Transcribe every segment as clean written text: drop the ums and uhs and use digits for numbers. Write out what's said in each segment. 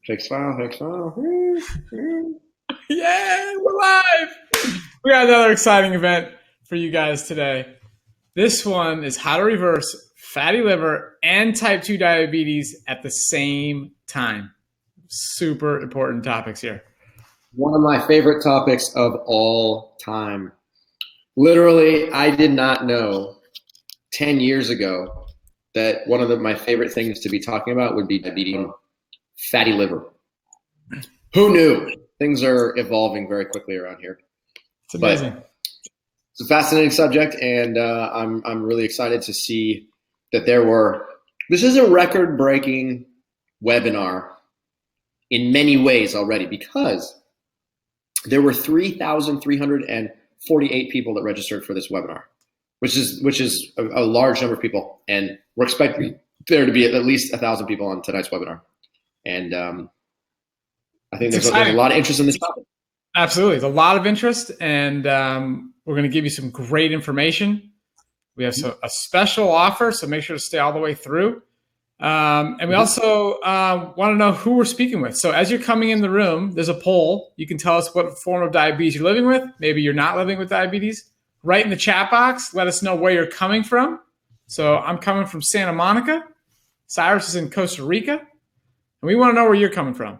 Fake smile, fake smile. Yeah, we're live. We got another exciting event for you guys today. This one is how to reverse fatty liver and type 2 diabetes at the same time. Super important topics here. One of my favorite topics of all time. Literally, I did not know 10 years ago that one of my favorite things to be talking about would be diabetes and fatty liver. Who knew? Things are evolving very quickly around here. It's amazing. But it's a fascinating subject, and I'm really excited to see that this is a record-breaking webinar in many ways already, because there were 3,348 people that registered for this webinar, which is a large number of people, and we're expecting there to be at least 1,000 people on tonight's webinar. And I think there's a lot of interest in this topic. Absolutely, there's a lot of interest, and we're going to give you some great information. We have a special offer, so make sure to stay all the way through. And we also want to know who we're speaking with. So as you're coming in the room, there's a poll. You can tell us what form of diabetes you're living with. Maybe you're not living with diabetes. Write in the chat box. Let us know where you're coming from. So I'm coming from Santa Monica. Cyrus is in Costa Rica. And we want to know where you're coming from.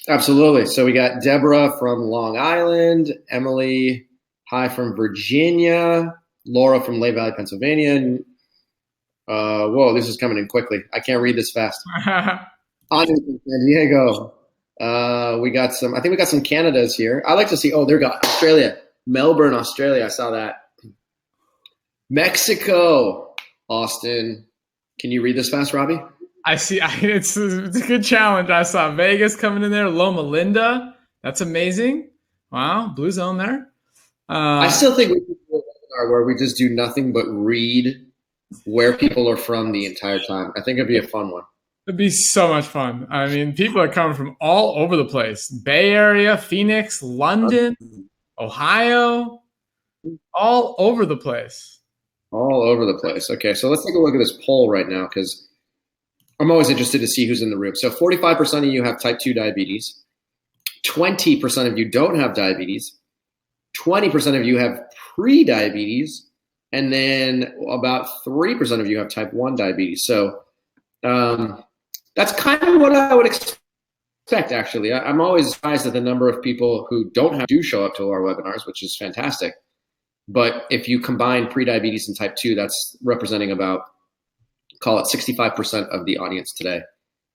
Absolutely. So we got Deborah from Long Island, Emily, hi from Virginia, Laura from Lehigh Valley, Pennsylvania. Whoa, this is coming in quickly. I can't read this fast. Anya from San Diego. I think we got some Canadas here. I like to see, there we go, Australia. Melbourne, Australia. I saw that. Mexico, Austin. Can you read this fast, Robbie? I see. It's a good challenge. I saw Vegas coming in there. Loma Linda. That's amazing. Wow. Blue zone there. I still think we should do a webinar where we just do nothing but read where people are from the entire time. I think it'd be a fun one. It'd be so much fun. I mean, people are coming from all over the place. Bay Area, Phoenix, London, Ohio, all over the place. All over the place. Okay, so let's take a look at this poll right now, because I'm always interested to see who's in the room. So 45% of you have type 2 diabetes. 20% of you don't have diabetes. 20% of you have pre-diabetes. And then about 3% of you have type 1 diabetes. So that's kind of what I would expect, actually. I'm always surprised at the number of people who do show up to our webinars, which is fantastic. But if you combine pre-diabetes and type 2, that's representing about, call it 65% of the audience today.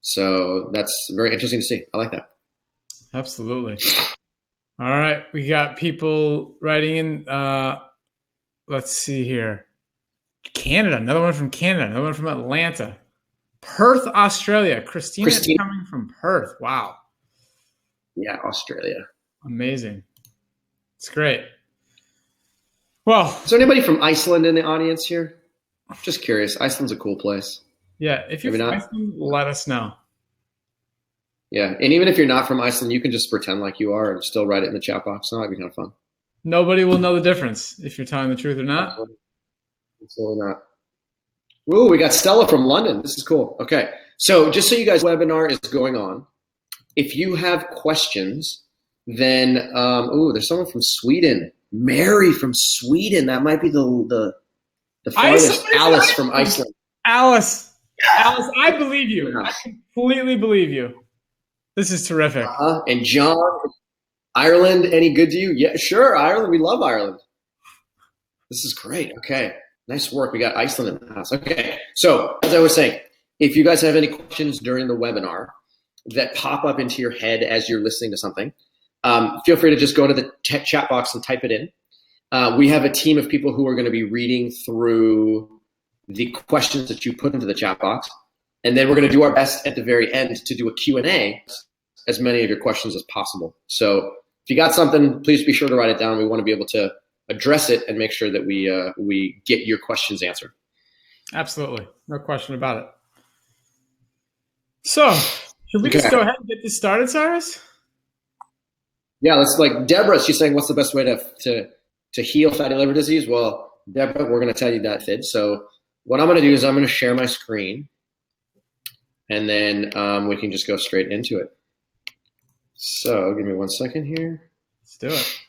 So that's very interesting to see. I like that. Absolutely. All right. We got people writing in. Let's see here. Canada. Another one from Canada. Another one from Atlanta. Perth, Australia. Christina is coming from Perth. Wow. Yeah, Australia. Amazing. It's great. Well, is there anybody from Iceland in the audience here? Just curious. Iceland's a cool place. Yeah, if you're from Iceland, let us know. Yeah, and even if you're not from Iceland, you can just pretend like you are and still write it in the chat box. That might be kind of fun. Nobody will know the difference if you're telling the truth or not. Absolutely not. Ooh, we got Stella from London. This is cool. Okay, so just so you guys, webinar is going on. If you have questions, then there's someone from Sweden. Mary from Sweden. That might be the farthest. Alice from Iceland. Alice, I believe you. I completely believe you. This is terrific. And John, Ireland, any good to you? Yeah, sure. Ireland, we love Ireland. This is great. Okay, nice work. We got Iceland in the house. Okay, so as I was saying, if you guys have any questions during the webinar that pop up into your head as you're listening to something, feel free to just go to the chat box and type it in. We have a team of people who are going to be reading through the questions that you put into the chat box. And then we're going to do our best at the very end to do a Q&A, as many of your questions as possible. So if you got something, please be sure to write it down. We want to be able to address it and make sure that we get your questions answered. Absolutely. No question about it. So should we just go ahead and get this started, Cyrus? Yeah, let's Deborah, she's saying, what's the best way to heal fatty liver disease? Well, Deborah, we're going to tell you that, Fid. So what I'm going to do is I'm going to share my screen. and then we can just go straight into it. So give me 1 second here. Let's do it.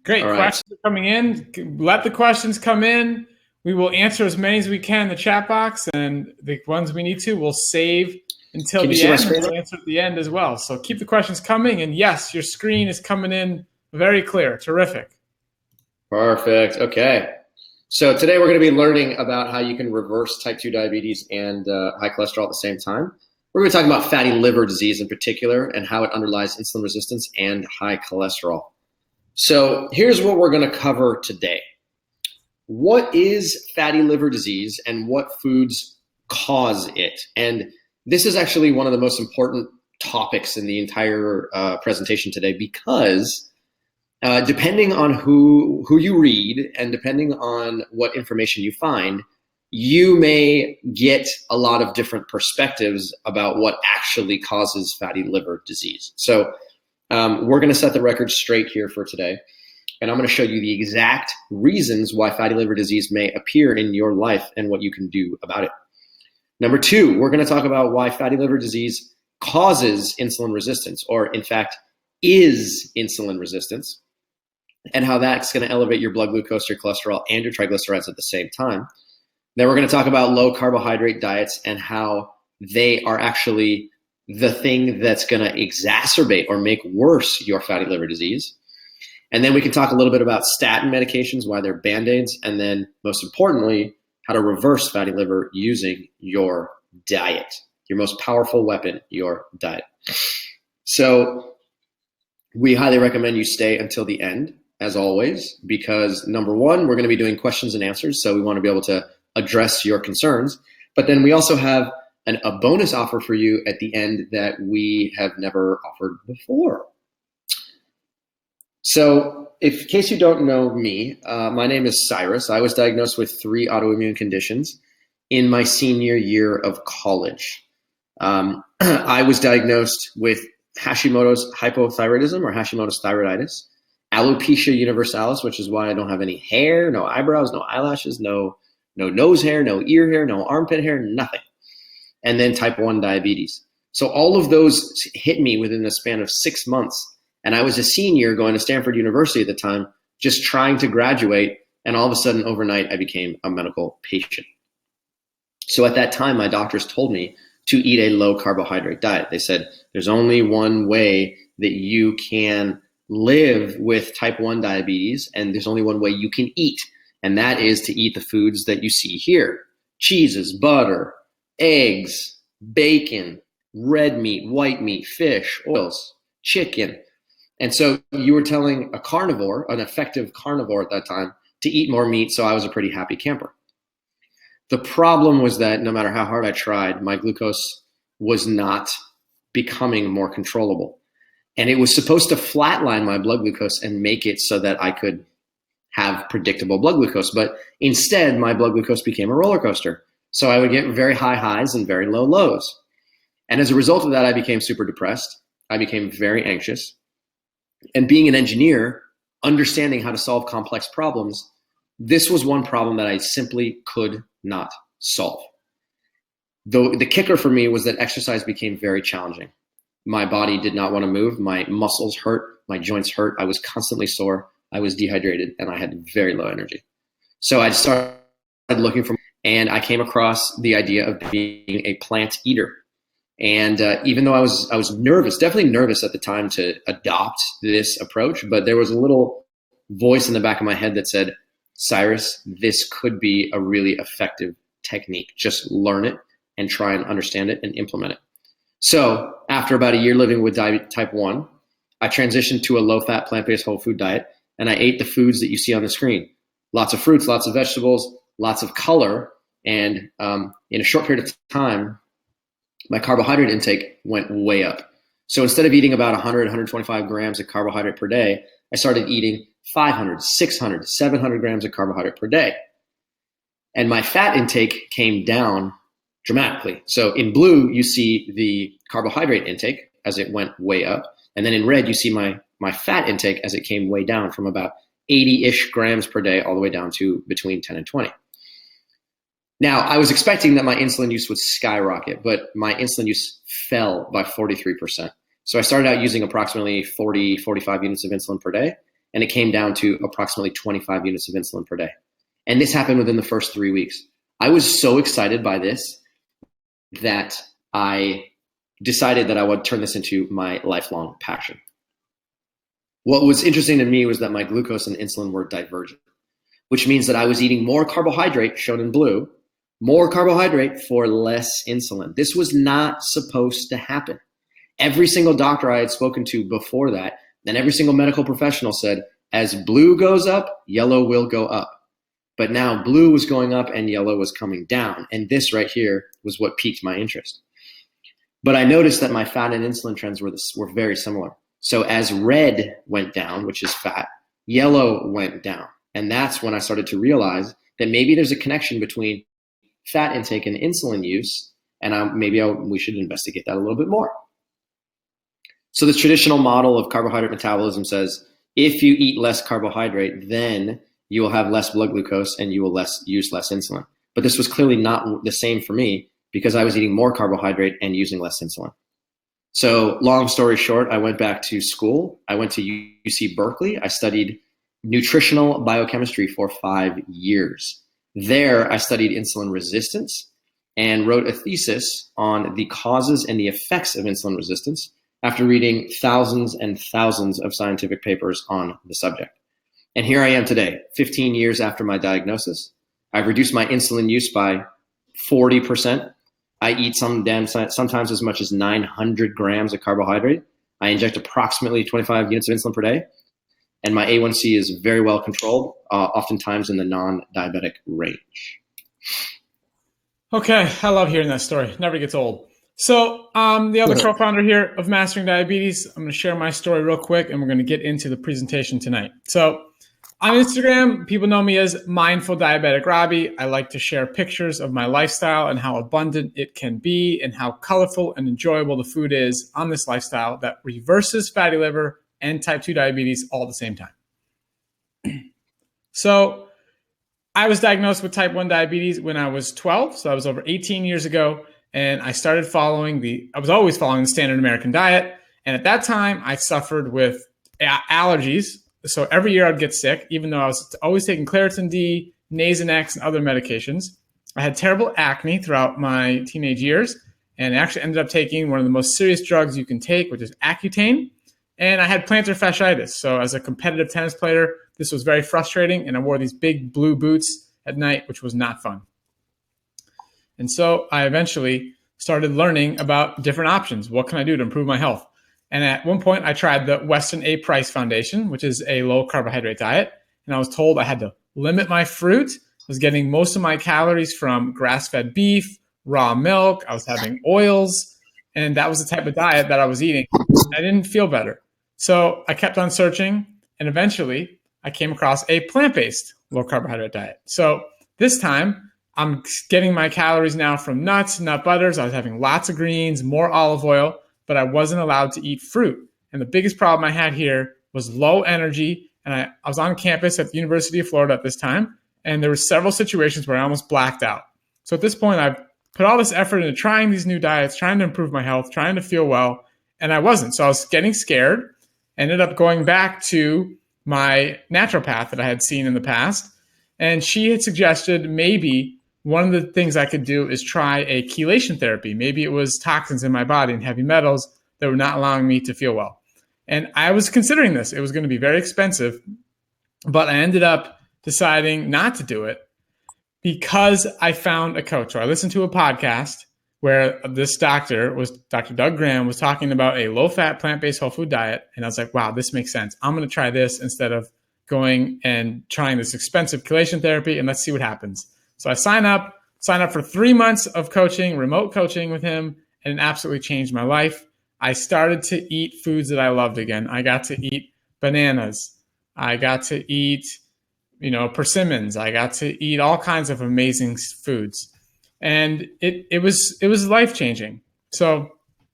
Great. All right. Questions are coming in. Let the questions come in. We will answer as many as we can in the chat box, and the ones we need to, we'll save until the end. We'll answer at the end as well. So keep the questions coming. And yes, your screen is coming in very clear. Terrific. Perfect. Okay. So today we're going to be learning about how you can reverse type 2 diabetes and high cholesterol at the same time. We're going to talk about fatty liver disease in particular and how it underlies insulin resistance and high cholesterol. So here's what we're going to cover today. What is fatty liver disease and what foods cause it? And this is actually one of the most important topics in the entire presentation today, because depending on who you read and depending on what information you find, you may get a lot of different perspectives about what actually causes fatty liver disease. So we're going to set the record straight here for today. And I'm going to show you the exact reasons why fatty liver disease may appear in your life and what you can do about it. Number two, we're going to talk about why fatty liver disease causes insulin resistance, or in fact, is insulin resistance, and how that's going to elevate your blood glucose, your cholesterol, and your triglycerides at the same time. Then we're going to talk about low carbohydrate diets and how they are actually the thing that's going to exacerbate or make worse your fatty liver disease. And then we can talk a little bit about statin medications, why they're Band-Aids, and then most importantly, how to reverse fatty liver using your diet, your most powerful weapon, your diet. So we highly recommend you stay until the end, as always, because number one, we're going to be doing questions and answers. So we want to be able to address your concerns. But then we also have a bonus offer for you at the end that we have never offered before. So in case you don't know me, my name is Cyrus. I was diagnosed with 3 autoimmune conditions in my senior year of college. I was diagnosed with Hashimoto's hypothyroidism, or Hashimoto's thyroiditis, alopecia universalis, which is why I don't have any hair, no eyebrows, no eyelashes, no nose hair, no ear hair, no armpit hair, nothing. And then type 1 diabetes. So all of those hit me within the span of 6 months. And I was a senior going to Stanford University at the time, just trying to graduate. And all of a sudden, overnight, I became a medical patient. So at that time, my doctors told me to eat a low carbohydrate diet. They said, there's only one way that you can live with type 1 diabetes, and there's only one way you can eat. And that is to eat the foods that you see here: cheeses, butter, eggs, bacon, red meat, white meat, fish, oils, chicken. And so you were telling a carnivore, an effective carnivore at that time, to eat more meat, so I was a pretty happy camper. The problem was that no matter how hard I tried, my glucose was not becoming more controllable. And it was supposed to flatline my blood glucose and make it so that I could have predictable blood glucose. But instead, my blood glucose became a roller coaster. So I would get very high highs and very low lows. And as a result of that, I became super depressed. I became very anxious. And being an engineer, understanding how to solve complex problems, this was one problem that I simply could not solve. The kicker for me was that exercise became very challenging. My body did not want to move. My muscles hurt. My joints hurt. I was constantly sore. I was dehydrated, and I had very low energy. So I started looking for, and I came across the idea of being a plant eater. And even though I was nervous, definitely nervous at the time to adopt this approach, but there was a little voice in the back of my head that said, Cyrus, this could be a really effective technique. Just learn it and try and understand it and implement it. So after about a year living with type 1, I transitioned to a low-fat, plant-based whole food diet, and I ate the foods that you see on the screen. Lots of fruits, lots of vegetables, lots of color, and in a short period of time, my carbohydrate intake went way up. So instead of eating about 100, 125 grams of carbohydrate per day, I started eating 500, 600, 700 grams of carbohydrate per day. And my fat intake came down dramatically. So in blue, you see the carbohydrate intake as it went way up. And then in red, you see my fat intake as it came way down from about 80-ish grams per day all the way down to between 10 and 20. Now, I was expecting that my insulin use would skyrocket, but my insulin use fell by 43%. So I started out using approximately 40, 45 units of insulin per day, and it came down to approximately 25 units of insulin per day. And this happened within the first 3 weeks. I was so excited by this that I decided that I would turn this into my lifelong passion. What was interesting to me was that my glucose and insulin were divergent, which means that I was eating more carbohydrate, shown in blue, more carbohydrate for less insulin. This was not supposed to happen. Every single doctor I had spoken to before that, and every single medical professional said, as blue goes up, yellow will go up. But now blue was going up and yellow was coming down. And this right here was what piqued my interest. But I noticed that my fat and insulin trends were very similar. So as red went down, which is fat, yellow went down. And that's when I started to realize that maybe there's a connection between fat intake and insulin use, and we should investigate that a little bit more. So the traditional model of carbohydrate metabolism says, if you eat less carbohydrate, then you will have less blood glucose and you will use less insulin. But this was clearly not the same for me because I was eating more carbohydrate and using less insulin. So long story short, I went back to school. I went to UC Berkeley. I studied nutritional biochemistry for 5 years. There, I studied insulin resistance and wrote a thesis on the causes and the effects of insulin resistance after reading thousands and thousands of scientific papers on the subject. And here I am today, 15 years after my diagnosis. I've reduced my insulin use by 40%. I eat sometimes as much as 900 grams of carbohydrate. I inject approximately 25 units of insulin per day. And my A1C is very well controlled, oftentimes in the non-diabetic range. Okay, I love hearing that story. Never gets old. So the other co-founder here of Mastering Diabetes, I'm going to share my story real quick, and we're going to get into the presentation tonight. So on Instagram, people know me as Mindful Diabetic Robbie. I like to share pictures of my lifestyle and how abundant it can be and how colorful and enjoyable the food is on this lifestyle that reverses fatty liver and type 2 diabetes all at the same time. So I was diagnosed with type 1 diabetes when I was 12. So that was over 18 years ago. And I started I was always following the standard American diet. And at that time, I suffered with allergies. So every year I'd get sick, even though I was always taking Claritin D, Nasonex, and other medications. I had terrible acne throughout my teenage years. And I actually ended up taking one of the most serious drugs you can take, which is Accutane. And I had plantar fasciitis. So as a competitive tennis player, this was very frustrating. And I wore these big blue boots at night, which was not fun. And so I eventually started learning about different options. What can I do to improve my health? And at one point, I tried the Weston A. Price Foundation, which is a low carbohydrate diet. And I was told I had to limit my fruit. I was getting most of my calories from grass-fed beef, raw milk. I was having oils. And that was the type of diet that I was eating. I didn't feel better. So I kept on searching. And eventually, I came across a plant-based low carbohydrate diet. So this time, I'm getting my calories now from nuts, nut butters. I was having lots of greens, more olive oil, but I wasn't allowed to eat fruit. And the biggest problem I had here was low energy. And I was on campus at the University of Florida at this time. And there were several situations where I almost blacked out. So at this point, I've put all this effort into trying these new diets, trying to improve my health, trying to feel well. And I wasn't. So I was getting scared. Ended up going back to my naturopath that I had seen in the past. And she had suggested maybe one of the things I could do is try a chelation therapy. Maybe it was toxins in my body and heavy metals that were not allowing me to feel well. And I was considering this. It was going to be very expensive, but I ended up deciding not to do it because I found a coach. So I listened to a podcast where this Dr. Doug Graham, was talking about a low-fat, plant-based whole food diet. And I was like, wow, this makes sense. I'm going to try this instead of going and trying this expensive chelation therapy, and let's see what happens. So I signed up for 3 months of coaching, remote coaching with him, and it absolutely changed my life. I started to eat foods that I loved again. I got to eat bananas. I got to eat, persimmons. I got to eat all kinds of amazing foods. And it was life-changing. So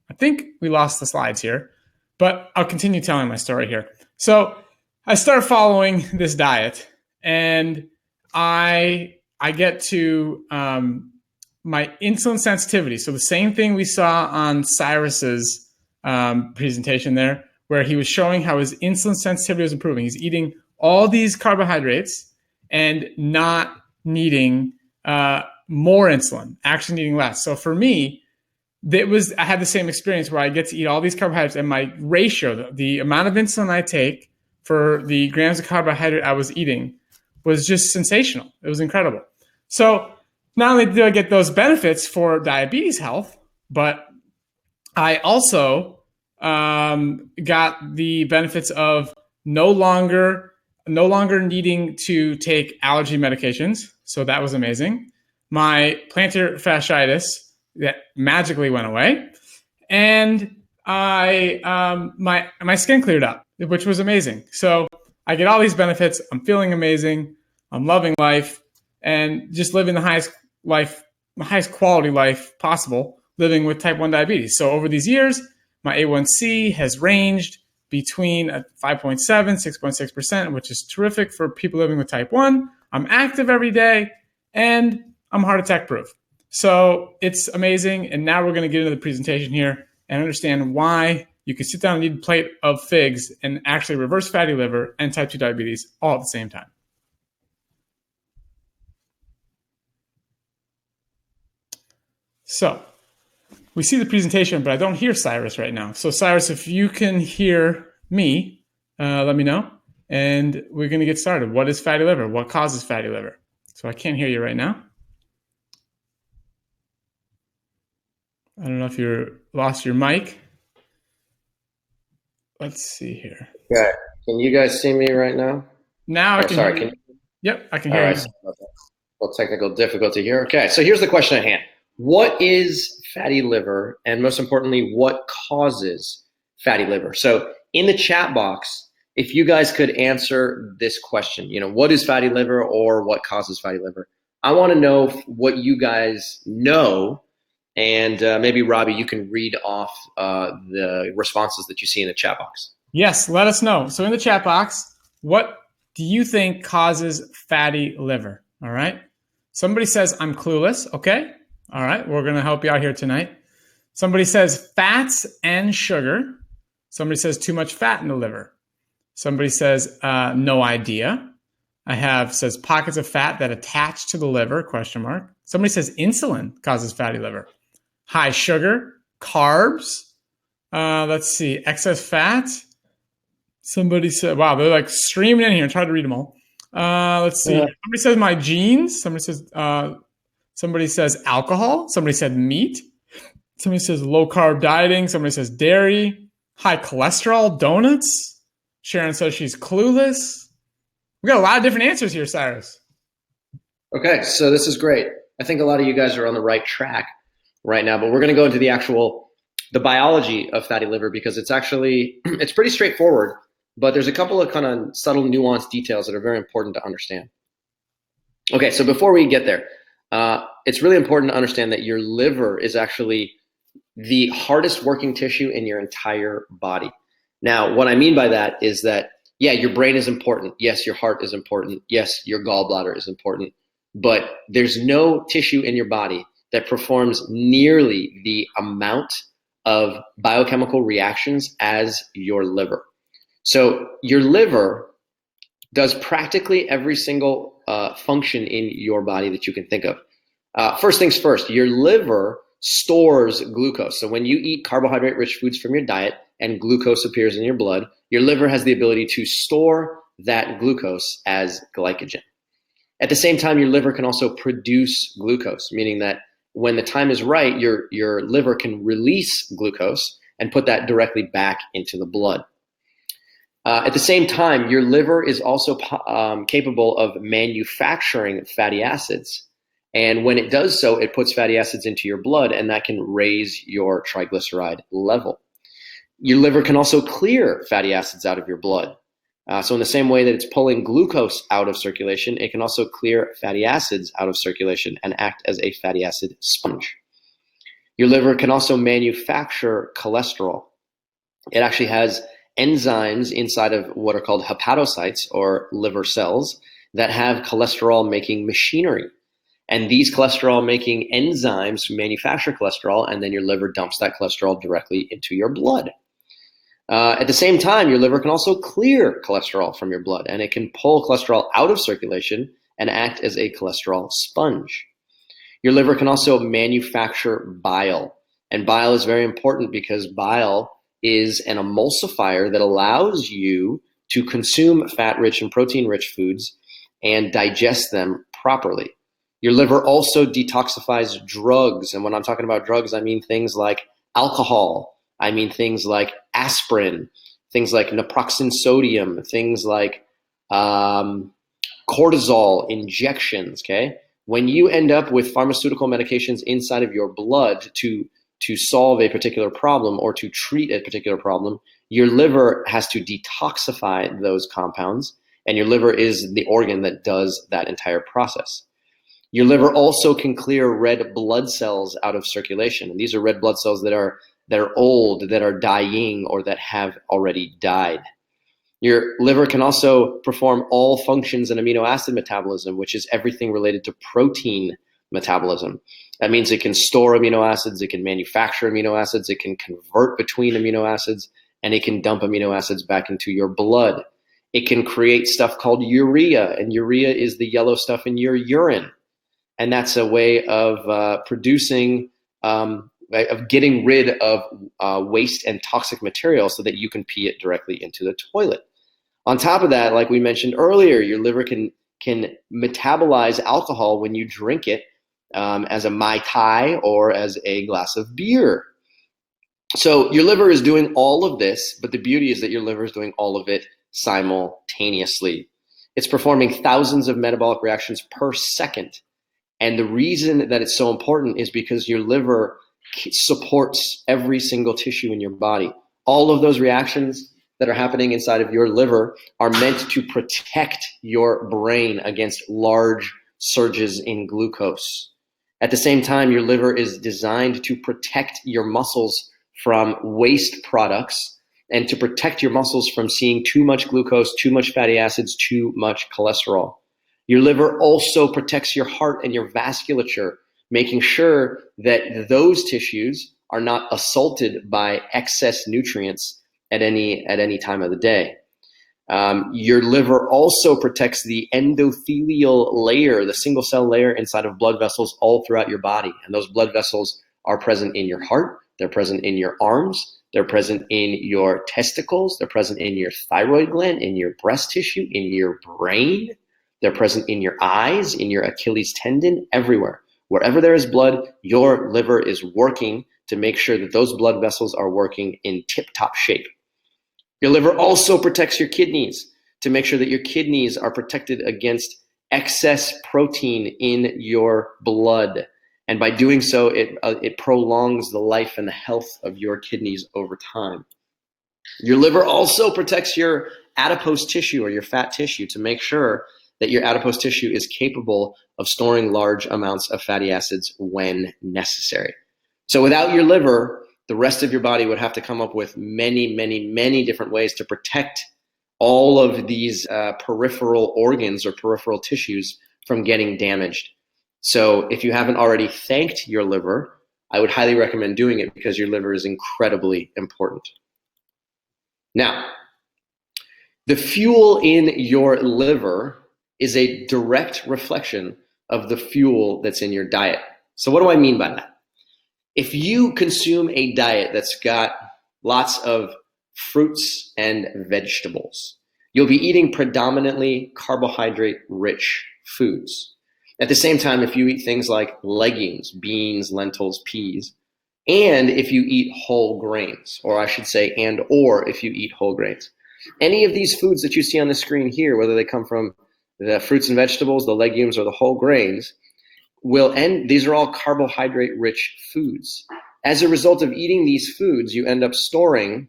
I think we lost the slides here, but I'll continue telling my story here. So I started following this diet, and I I get to my insulin sensitivity. So the same thing we saw on Cyrus's presentation there, where he was showing how his insulin sensitivity was improving. He's eating all these carbohydrates and not needing more insulin, actually needing less. So for me, I had the same experience where I get to eat all these carbohydrates, and my ratio, the amount of insulin I take for the grams of carbohydrate I was eating, was just sensational. It was incredible. So not only do I get those benefits for diabetes health, but I also got the benefits of no longer needing to take allergy medications. So that was amazing. My plantar fasciitis that magically went away, and my skin cleared up, which was amazing. So I get all these benefits. I'm feeling amazing. I'm loving life and just living the highest quality life possible, living with type 1 diabetes. So over these years, my A1C has ranged between 5.7, 6.6%, which is terrific for people living with type 1. I'm active every day, and I'm heart attack proof. So it's amazing. And now we're going to get into the presentation here and understand why you can sit down and eat a plate of figs and actually reverse fatty liver and type 2 diabetes all at the same time. So we see the presentation, but I don't hear Cyrus right now. So Cyrus, if you can hear me, let me know. And we're going to get started. What is fatty liver? What causes fatty liver? So I can't hear you right now. I don't know if you lost your mic. Let's see here. Okay. Can you guys see me right now? Now I can hear you. Yep, I can hear you. Well, technical difficulty here. Okay, so here's the question at hand. What is fatty liver? And most importantly, what causes fatty liver? So in the chat box, if you guys could answer this question, what is fatty liver or what causes fatty liver? I want to know what you guys know. And maybe, Robbie, you can read off the responses that you see in the chat box. Yes, let us know. So in the chat box, what do you think causes fatty liver? All right. Somebody says, I'm clueless. Okay. All right. We're going to help you out here tonight. Somebody says fats and sugar. Somebody says too much fat in the liver. Somebody says no idea. Says pockets of fat that attach to the liver, ? Somebody says insulin causes fatty liver. High sugar, carbs. Let's see, excess fat. Somebody said, wow, they're like streaming in here. Try to read them all. Let's see. Somebody says my genes. Somebody says alcohol. Somebody said meat. Somebody says low carb dieting. Somebody says dairy. High cholesterol, donuts. Sharon says she's clueless. We got a lot of different answers here, Cyrus. Okay, so this is great. I think a lot of you guys are on the right track right now, but we're going to go into the biology of fatty liver, because it's pretty straightforward, but there's a couple of kind of subtle nuanced details that are very important to understand. Okay, so before we get there, it's really important to understand that your liver is actually the hardest working tissue in your entire body. Now, what I mean by that is that, yeah, your brain is important. Yes, your heart is important. Yes, your gallbladder is important. But there's no tissue in your body that performs nearly the amount of biochemical reactions as your liver. So your liver does practically every single function in your body that you can think of. First things first, your liver stores glucose. So when you eat carbohydrate-rich foods from your diet and glucose appears in your blood, your liver has the ability to store that glucose as glycogen. At the same time, your liver can also produce glucose, meaning that when the time is right, your liver can release glucose and put that directly back into the blood. At the same time, your liver is also capable of manufacturing fatty acids. And when it does so, it puts fatty acids into your blood, and that can raise your triglyceride level. Your liver can also clear fatty acids out of your blood. So in the same way that it's pulling glucose out of circulation, it can also clear fatty acids out of circulation and act as a fatty acid sponge. Your liver can also manufacture cholesterol. It actually has enzymes inside of what are called hepatocytes, or liver cells, that have cholesterol making machinery. And these cholesterol making enzymes manufacture cholesterol, and then your liver dumps that cholesterol directly into your blood. At the same time, your liver can also clear cholesterol from your blood, and it can pull cholesterol out of circulation and act as a cholesterol sponge. Your liver can also manufacture bile, and bile is very important because bile is an emulsifier that allows you to consume fat-rich and protein-rich foods and digest them properly. Your liver also detoxifies drugs, and when I'm talking about drugs, I mean things like alcohol, I mean things like aspirin, things like naproxen sodium, things like cortisol injections, okay? When you end up with pharmaceutical medications inside of your blood to solve a particular problem or to treat a particular problem, your liver has to detoxify those compounds, and your liver is the organ that does that entire process. Your liver also can clear red blood cells out of circulation. And these are red blood cells that are old, that are dying, or that have already died. Your liver can also perform all functions in amino acid metabolism, which is everything related to protein metabolism. That means it can store amino acids, it can manufacture amino acids, it can convert between amino acids, and it can dump amino acids back into your blood. It can create stuff called urea, and urea is the yellow stuff in your urine. And that's a way of producing, of getting rid of waste and toxic material so that you can pee it directly into the toilet. On top of that, like we mentioned earlier, your liver can metabolize alcohol when you drink it as a Mai Tai or as a glass of beer. So your liver is doing all of this, but the beauty is that your liver is doing all of it simultaneously. It's performing thousands of metabolic reactions per second. And the reason that it's so important is because your liver supports every single tissue in your body. All of those reactions that are happening inside of your liver are meant to protect your brain against large surges in glucose. At the same time, your liver is designed to protect your muscles from waste products and to protect your muscles from seeing too much glucose, too much fatty acids, too much cholesterol. Your liver also protects your heart and your vasculature, making sure that those tissues are not assaulted by excess nutrients at any time of the day. Your liver also protects the endothelial layer, the single cell layer inside of blood vessels all throughout your body. And those blood vessels are present in your heart, they're present in your arms, they're present in your testicles, they're present in your thyroid gland, in your breast tissue, in your brain. They're present in your eyes, in your Achilles tendon, everywhere. Wherever there is blood, your liver is working to make sure that those blood vessels are working in tip-top shape. Your liver also protects your kidneys to make sure that your kidneys are protected against excess protein in your blood. And by doing so, it prolongs the life and the health of your kidneys over time. Your liver also protects your adipose tissue or your fat tissue to make sure that your adipose tissue is capable of storing large amounts of fatty acids when necessary. So without your liver, the rest of your body would have to come up with many, many, many different ways to protect all of these peripheral organs or peripheral tissues from getting damaged. So if you haven't already thanked your liver, I would highly recommend doing it because your liver is incredibly important. Now, the fuel in your liver is a direct reflection of the fuel that's in your diet. So what do I mean by that? If you consume a diet that's got lots of fruits and vegetables, you'll be eating predominantly carbohydrate-rich foods. At the same time, if you eat things like legumes, beans, lentils, peas, and if you eat whole grains, or I should say, or if you eat whole grains, any of these foods that you see on the screen here, whether they come from the fruits and vegetables, the legumes, or the whole grains, these are all carbohydrate-rich foods. As a result of eating these foods, you end up storing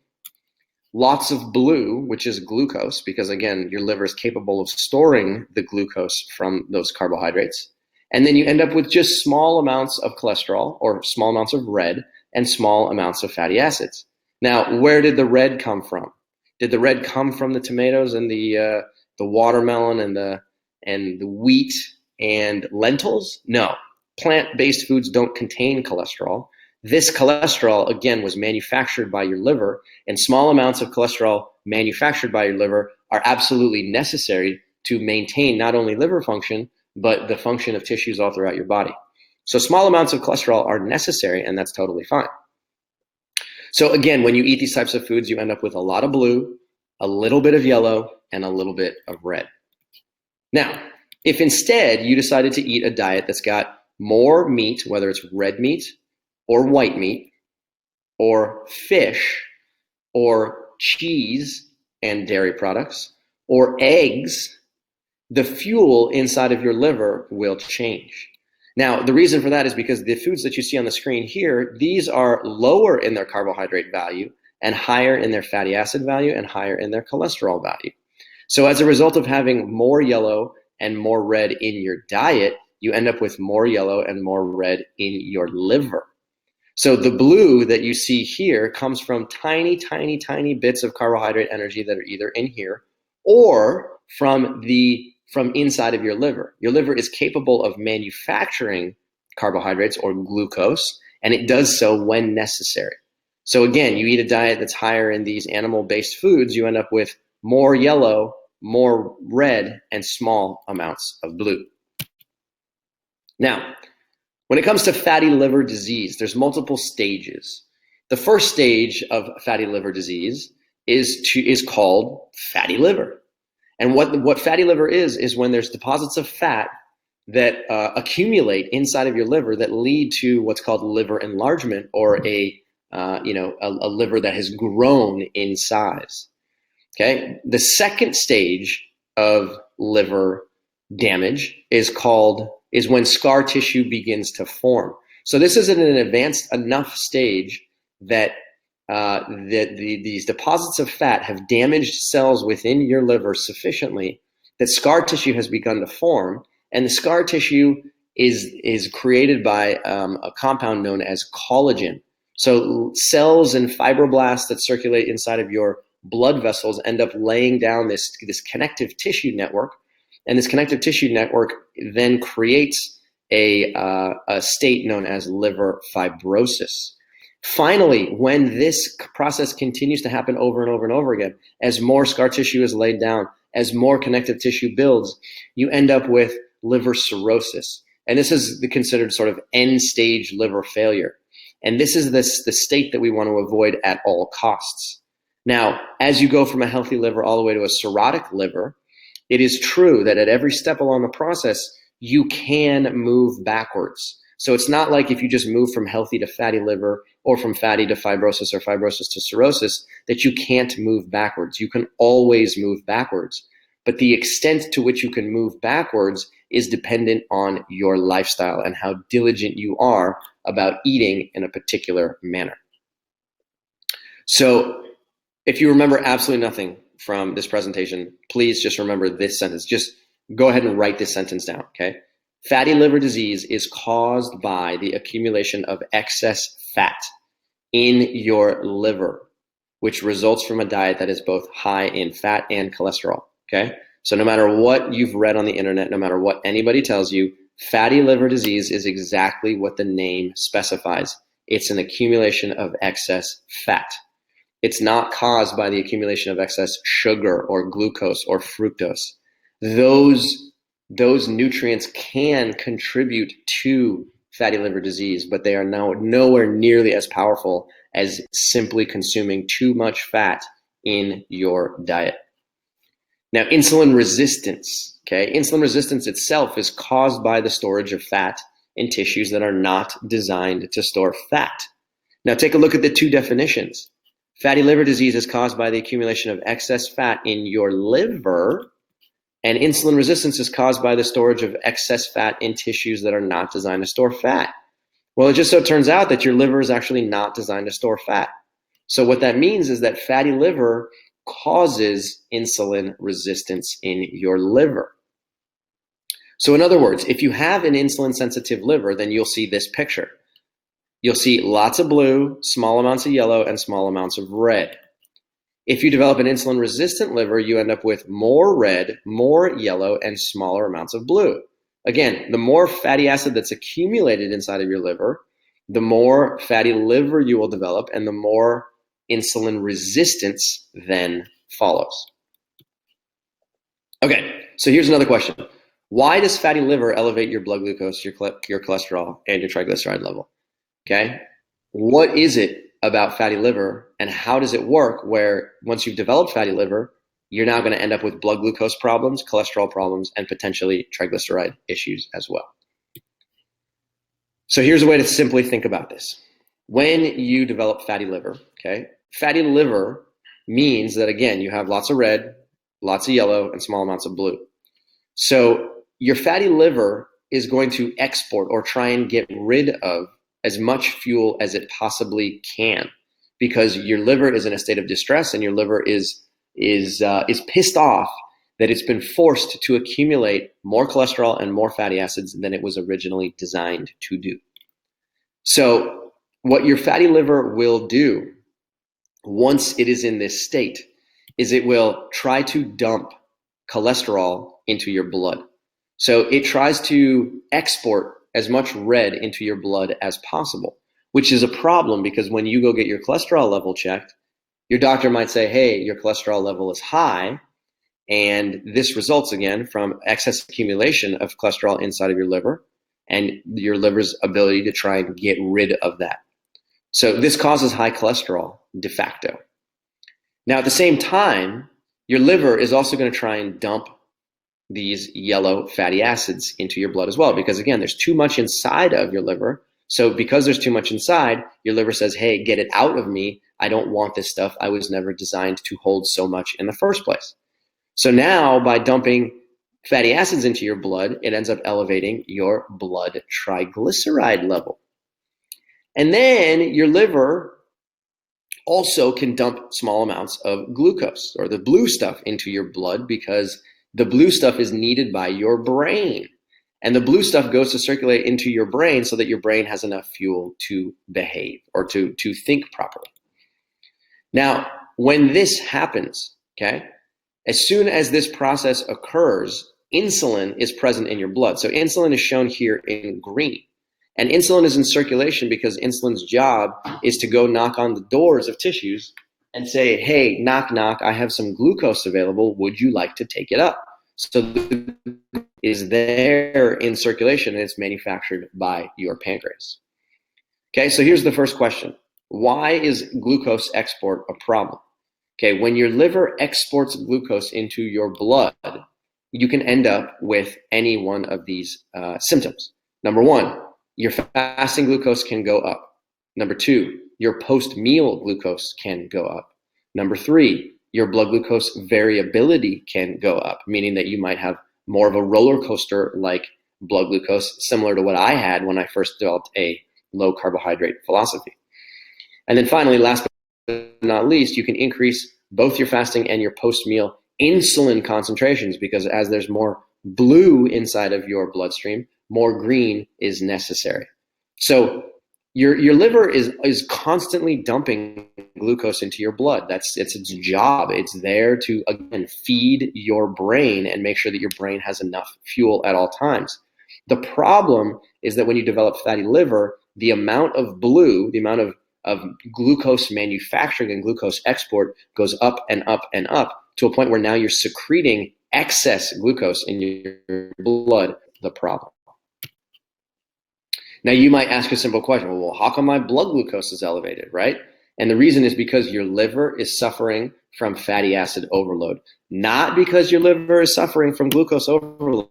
lots of blue, which is glucose, because again, your liver is capable of storing the glucose from those carbohydrates. And then you end up with just small amounts of cholesterol or small amounts of red and small amounts of fatty acids. Now, where did the red come from? Did the red come from the tomatoes and the watermelon and the wheat and lentils? No. Plant-based foods don't contain cholesterol. This cholesterol, again, was manufactured by your liver, and small amounts of cholesterol manufactured by your liver are absolutely necessary to maintain not only liver function, but the function of tissues all throughout your body. So small amounts of cholesterol are necessary, and that's totally fine. So again, when you eat these types of foods, you end up with a lot of blue, a little bit of yellow, and a little bit of red. Now, if instead you decided to eat a diet that's got more meat, whether it's red meat or white meat or fish or cheese and dairy products or eggs, the fuel inside of your liver will change. Now, the reason for that is because the foods that you see on the screen here, these are lower in their carbohydrate value and higher in their fatty acid value and higher in their cholesterol value. So as a result of having more yellow and more red in your diet, you end up with more yellow and more red in your liver. So the blue that you see here comes from tiny, tiny, tiny bits of carbohydrate energy that are either in here or from inside of your liver. Your liver is capable of manufacturing carbohydrates or glucose, and it does so when necessary. So again, you eat a diet that's higher in these animal-based foods, you end up with more yellow, more red, and small amounts of blue. Now, when it comes to fatty liver disease, there's multiple stages. The first stage of fatty liver disease is called fatty liver. And what fatty liver is when there's deposits of fat that accumulate inside of your liver that lead to what's called liver enlargement, or a liver that has grown in size. Okay. The second stage of liver damage is when scar tissue begins to form. So this is at an advanced enough stage that these deposits of fat have damaged cells within your liver sufficiently that scar tissue has begun to form, and the scar tissue is created by a compound known as collagen. So cells and fibroblasts that circulate inside of your blood vessels end up laying down this connective tissue network, and this connective tissue network then creates a state known as liver fibrosis. Finally, when this process continues to happen over and over and over again, as more scar tissue is laid down, as more connective tissue builds, you end up with liver cirrhosis. And this is considered sort of end-stage liver failure. And this is the state that we want to avoid at all costs. Now, as you go from a healthy liver all the way to a cirrhotic liver, it is true that at every step along the process, you can move backwards. So it's not like if you just move from healthy to fatty liver or from fatty to fibrosis or fibrosis to cirrhosis that you can't move backwards. You can always move backwards. But the extent to which you can move backwards is dependent on your lifestyle and how diligent you are about eating in a particular manner. So if you remember absolutely nothing from this presentation, please just remember this sentence. Just go ahead and write this sentence down, okay? Fatty liver disease is caused by the accumulation of excess fat in your liver, which results from a diet that is both high in fat and cholesterol, okay? So no matter what you've read on the internet, no matter what anybody tells you, fatty liver disease is exactly what the name specifies. It's an accumulation of excess fat. It's not caused by the accumulation of excess sugar or glucose or fructose. Those nutrients can contribute to fatty liver disease, but they are now nowhere nearly as powerful as simply consuming too much fat in your diet. Now, insulin resistance, okay? Insulin resistance itself is caused by the storage of fat in tissues that are not designed to store fat. Now, take a look at the two definitions. Fatty liver disease is caused by the accumulation of excess fat in your liver, and insulin resistance is caused by the storage of excess fat in tissues that are not designed to store fat. Well, it just so turns out that your liver is actually not designed to store fat. So what that means is that fatty liver causes insulin resistance in your liver. So in other words, if you have an insulin-sensitive liver, then you'll see this picture. You'll see lots of blue, small amounts of yellow, and small amounts of red. If you develop an insulin-resistant liver, you end up with more red, more yellow, and smaller amounts of blue. again, the more fatty acid that's accumulated inside of your liver, the more fatty liver you will develop, and the more insulin resistance then follows. Okay, so here's another question. Why does fatty liver elevate your blood glucose, your cholesterol, and your triglyceride level? Okay, what is it about fatty liver, and how does it work where once you've developed fatty liver, you're now going to end up with blood glucose problems, cholesterol problems, and potentially triglyceride issues as well? So here's a way to simply think about this. When you develop fatty liver, okay, fatty liver means that, again, you have lots of red, lots of yellow, and small amounts of blue. So your fatty liver is going to export or try and get rid of as much fuel as it possibly can, because your liver is in a state of distress, and your liver is pissed off that it's been forced to accumulate more cholesterol and more fatty acids than it was originally designed to do. So what your fatty liver will do once it is in this state is it will try to dump cholesterol into your blood. So it tries to export as much red into your blood as possible, which is a problem because when you go get your cholesterol level checked, your doctor might say, hey, your cholesterol level is high. And this results, again, from excess accumulation of cholesterol inside of your liver and your liver's ability to try and get rid of that. So this causes high cholesterol de facto. Now, at the same time, your liver is also going to try and dump these yellow fatty acids into your blood as well, because, again, there's too much inside of your liver. So because there's too much inside, your liver says, hey, get it out of me. I don't want this stuff. I was never designed to hold so much in the first place. So now by dumping fatty acids into your blood, it ends up elevating your blood triglyceride level. And then your liver also can dump small amounts of glucose, or the blue stuff, into your blood, because the blue stuff is needed by your brain. And the blue stuff goes to circulate into your brain so that your brain has enough fuel to behave or to think properly. Now, when this happens, okay, as soon as this process occurs, insulin is present in your blood. So insulin is shown here in green. And insulin is in circulation because insulin's job is to go knock on the doors of tissues and say, hey, knock, knock, I have some glucose available. Would you like to take it up? So the is there in circulation, and it's manufactured by your pancreas. Okay, so here's the first question. Why is glucose export a problem? Okay, when your liver exports glucose into your blood, you can end up with any one of these symptoms. Number one, your fasting glucose can go up. Number two, your post-meal glucose can go up. Number three, your blood glucose variability can go up, meaning that you might have more of a roller coaster like blood glucose, similar to what I had when I first developed a low carbohydrate philosophy. And then finally, last but not least, you can increase both your fasting and your post-meal insulin concentrations, because as there's more blue inside of your bloodstream, more green is necessary. So your liver is constantly dumping glucose into your blood. It's its job. It's there to, again, feed your brain and make sure that your brain has enough fuel at all times. The problem is that when you develop fatty liver, the amount of blue, the amount of glucose manufacturing and glucose export goes up and up and up to a point where now you're secreting excess glucose in your blood, the problem. Now you might ask a simple question, well, how come my blood glucose is elevated, right? And the reason is because your liver is suffering from fatty acid overload, not because your liver is suffering from glucose overload.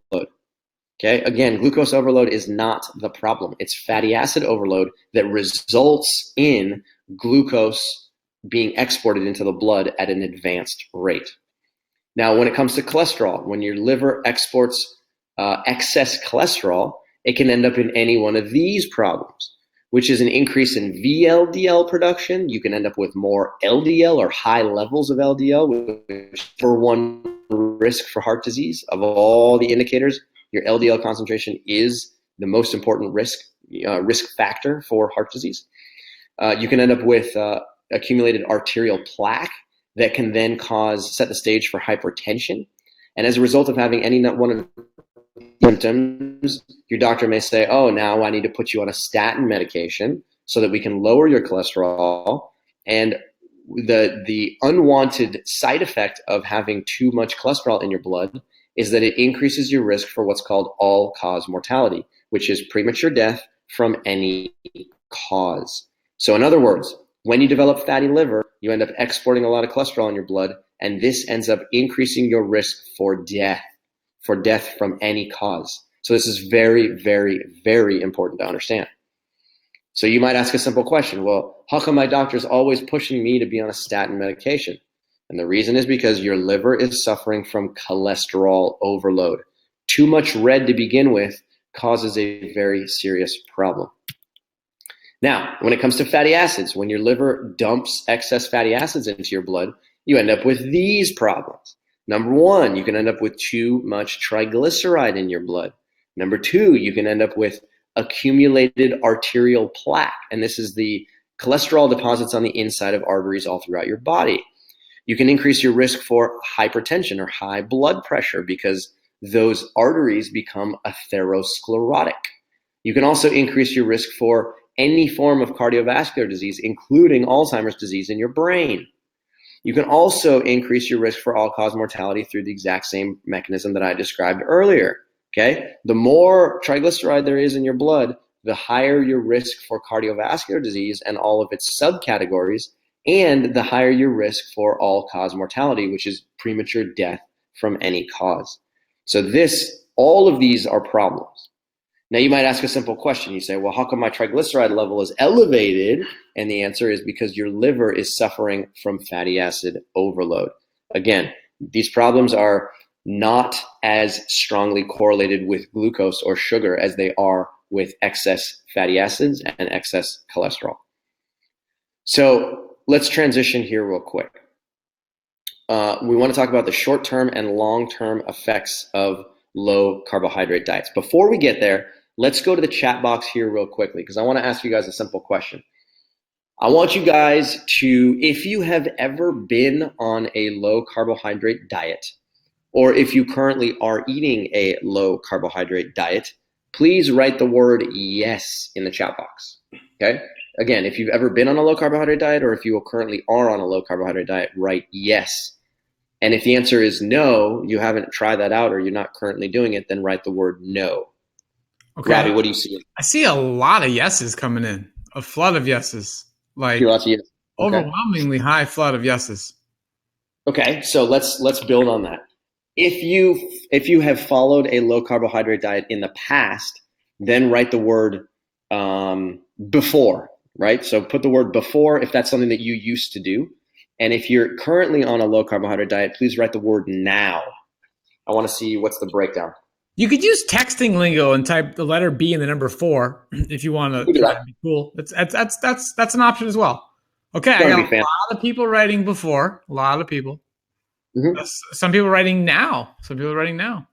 Okay, again, glucose overload is not the problem. It's fatty acid overload that results in glucose being exported into the blood at an advanced rate. Now, when it comes to cholesterol, when your liver exports excess cholesterol, it can end up in any one of these problems, which is an increase in VLDL production. You can end up with more LDL or high levels of LDL, which for one risk for heart disease. Of all the indicators, your LDL concentration is the most important risk factor for heart disease. You can end up with accumulated arterial plaque that can then set the stage for hypertension. And as a result of having any one of symptoms, your doctor may say, oh, now I need to put you on a statin medication so that we can lower your cholesterol. And the unwanted side effect of having too much cholesterol in your blood is that it increases your risk for what's called all-cause mortality, which is premature death from any cause. So in other words, when you develop fatty liver, you end up exporting a lot of cholesterol in your blood, and this ends up increasing your risk for death from any cause. So this is very, very, very important to understand. So you might ask a simple question, well, how come my doctor's always pushing me to be on a statin medication? And the reason is because your liver is suffering from cholesterol overload. Too much red to begin with causes a very serious problem. Now, when it comes to fatty acids, when your liver dumps excess fatty acids into your blood, you end up with these problems. Number one, you can end up with too much triglyceride in your blood. Number two, you can end up with accumulated arterial plaque. And this is the cholesterol deposits on the inside of arteries all throughout your body. You can increase your risk for hypertension or high blood pressure because those arteries become atherosclerotic. You can also increase your risk for any form of cardiovascular disease, including Alzheimer's disease in your brain. You can also increase your risk for all-cause mortality through the exact same mechanism that I described earlier. Okay? The more triglyceride there is in your blood, the higher your risk for cardiovascular disease and all of its subcategories, and the higher your risk for all-cause mortality, which is premature death from any cause. So all of these are problems. Now you might ask a simple question. You say, well, how come my triglyceride level is elevated? And the answer is because your liver is suffering from fatty acid overload. Again, these problems are not as strongly correlated with glucose or sugar as they are with excess fatty acids and excess cholesterol. So let's transition here real quick. We want to talk about the short-term and long-term effects of low carbohydrate diets. Before we get there, let's go to the chat box here real quickly because I want to ask you guys a simple question. I want you guys to, if you have ever been on a low carbohydrate diet, or if you currently are eating a low carbohydrate diet, please write the word yes in the chat box. Okay? Again, if you've ever been on a low carbohydrate diet or if you currently are on a low carbohydrate diet, write yes. And if the answer is no, you haven't tried that out or you're not currently doing it, then write the word no. Okay. Robbie, what do you see? I see a lot of yeses coming in, a flood of yeses, like lots of yes. Okay. Overwhelmingly high flood of yeses. Okay, so let's build on that. If you have followed a low carbohydrate diet in the past, then write the word before, right? So put the word before if that's something that you used to do. And if you're currently on a low carbohydrate diet, please write the word now. I want to see what's the breakdown. You could use texting lingo and type the letter B and the number 4 if you want to try to be cool. That's an option as well. Okay, I got a lot of people writing before. A lot of people. Mm-hmm. Some people writing now. Some people writing now.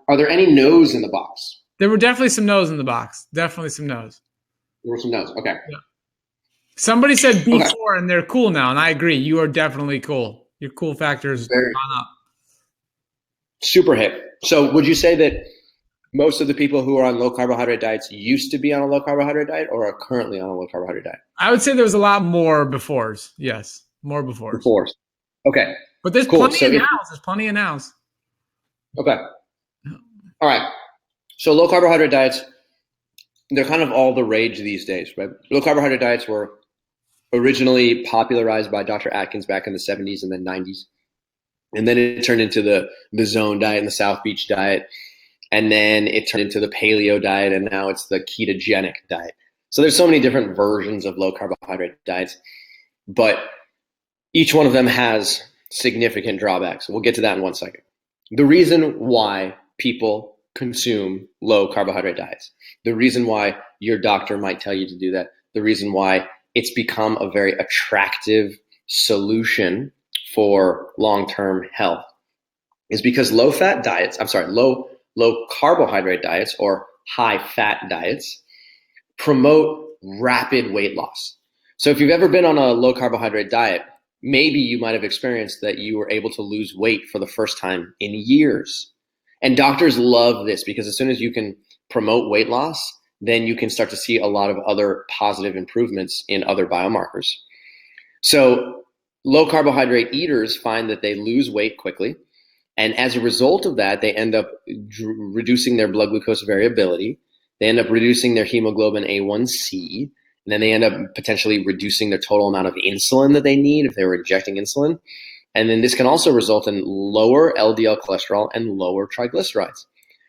Are there any no's in the box? There were definitely some no's in the box. Definitely some no's. There were some no's. Okay. Yeah. Somebody said B4 and they're cool now, and I agree. You are definitely cool. Your cool factor's gone up. Super hip. So would you say that most of the people who are on low carbohydrate diets used to be on a low carbohydrate diet or are currently on a low carbohydrate diet? I would say there was a lot more befores. Yes, more befores. Befores. Okay. But there's plenty of nows. There's plenty of nows. Okay. All right. So low carbohydrate diets, they're kind of all the rage these days, right? Low carbohydrate diets were originally popularized by Dr. Atkins back in the 70s and then 90s. And then it turned into the Zone diet and the South Beach diet. And then it turned into the paleo diet, and now it's the ketogenic diet. So there's so many different versions of low carbohydrate diets, but each one of them has significant drawbacks. We'll get to that in 1 second. The reason why people consume low carbohydrate diets, the reason why your doctor might tell you to do that, the reason why it's become a very attractive solution for long-term health is because low carbohydrate diets or high fat diets promote rapid weight loss. So if you've ever been on a low carbohydrate diet, maybe you might have experienced that you were able to lose weight for the first time in years. And doctors love this because as soon as you can promote weight loss, then you can start to see a lot of other positive improvements in other biomarkers. So low carbohydrate eaters find that they lose weight quickly. And as a result of that, they end up reducing their blood glucose variability. They end up reducing their hemoglobin A1C. And then they end up potentially reducing their total amount of insulin that they need if they were injecting insulin. And then this can also result in lower LDL cholesterol and lower triglycerides.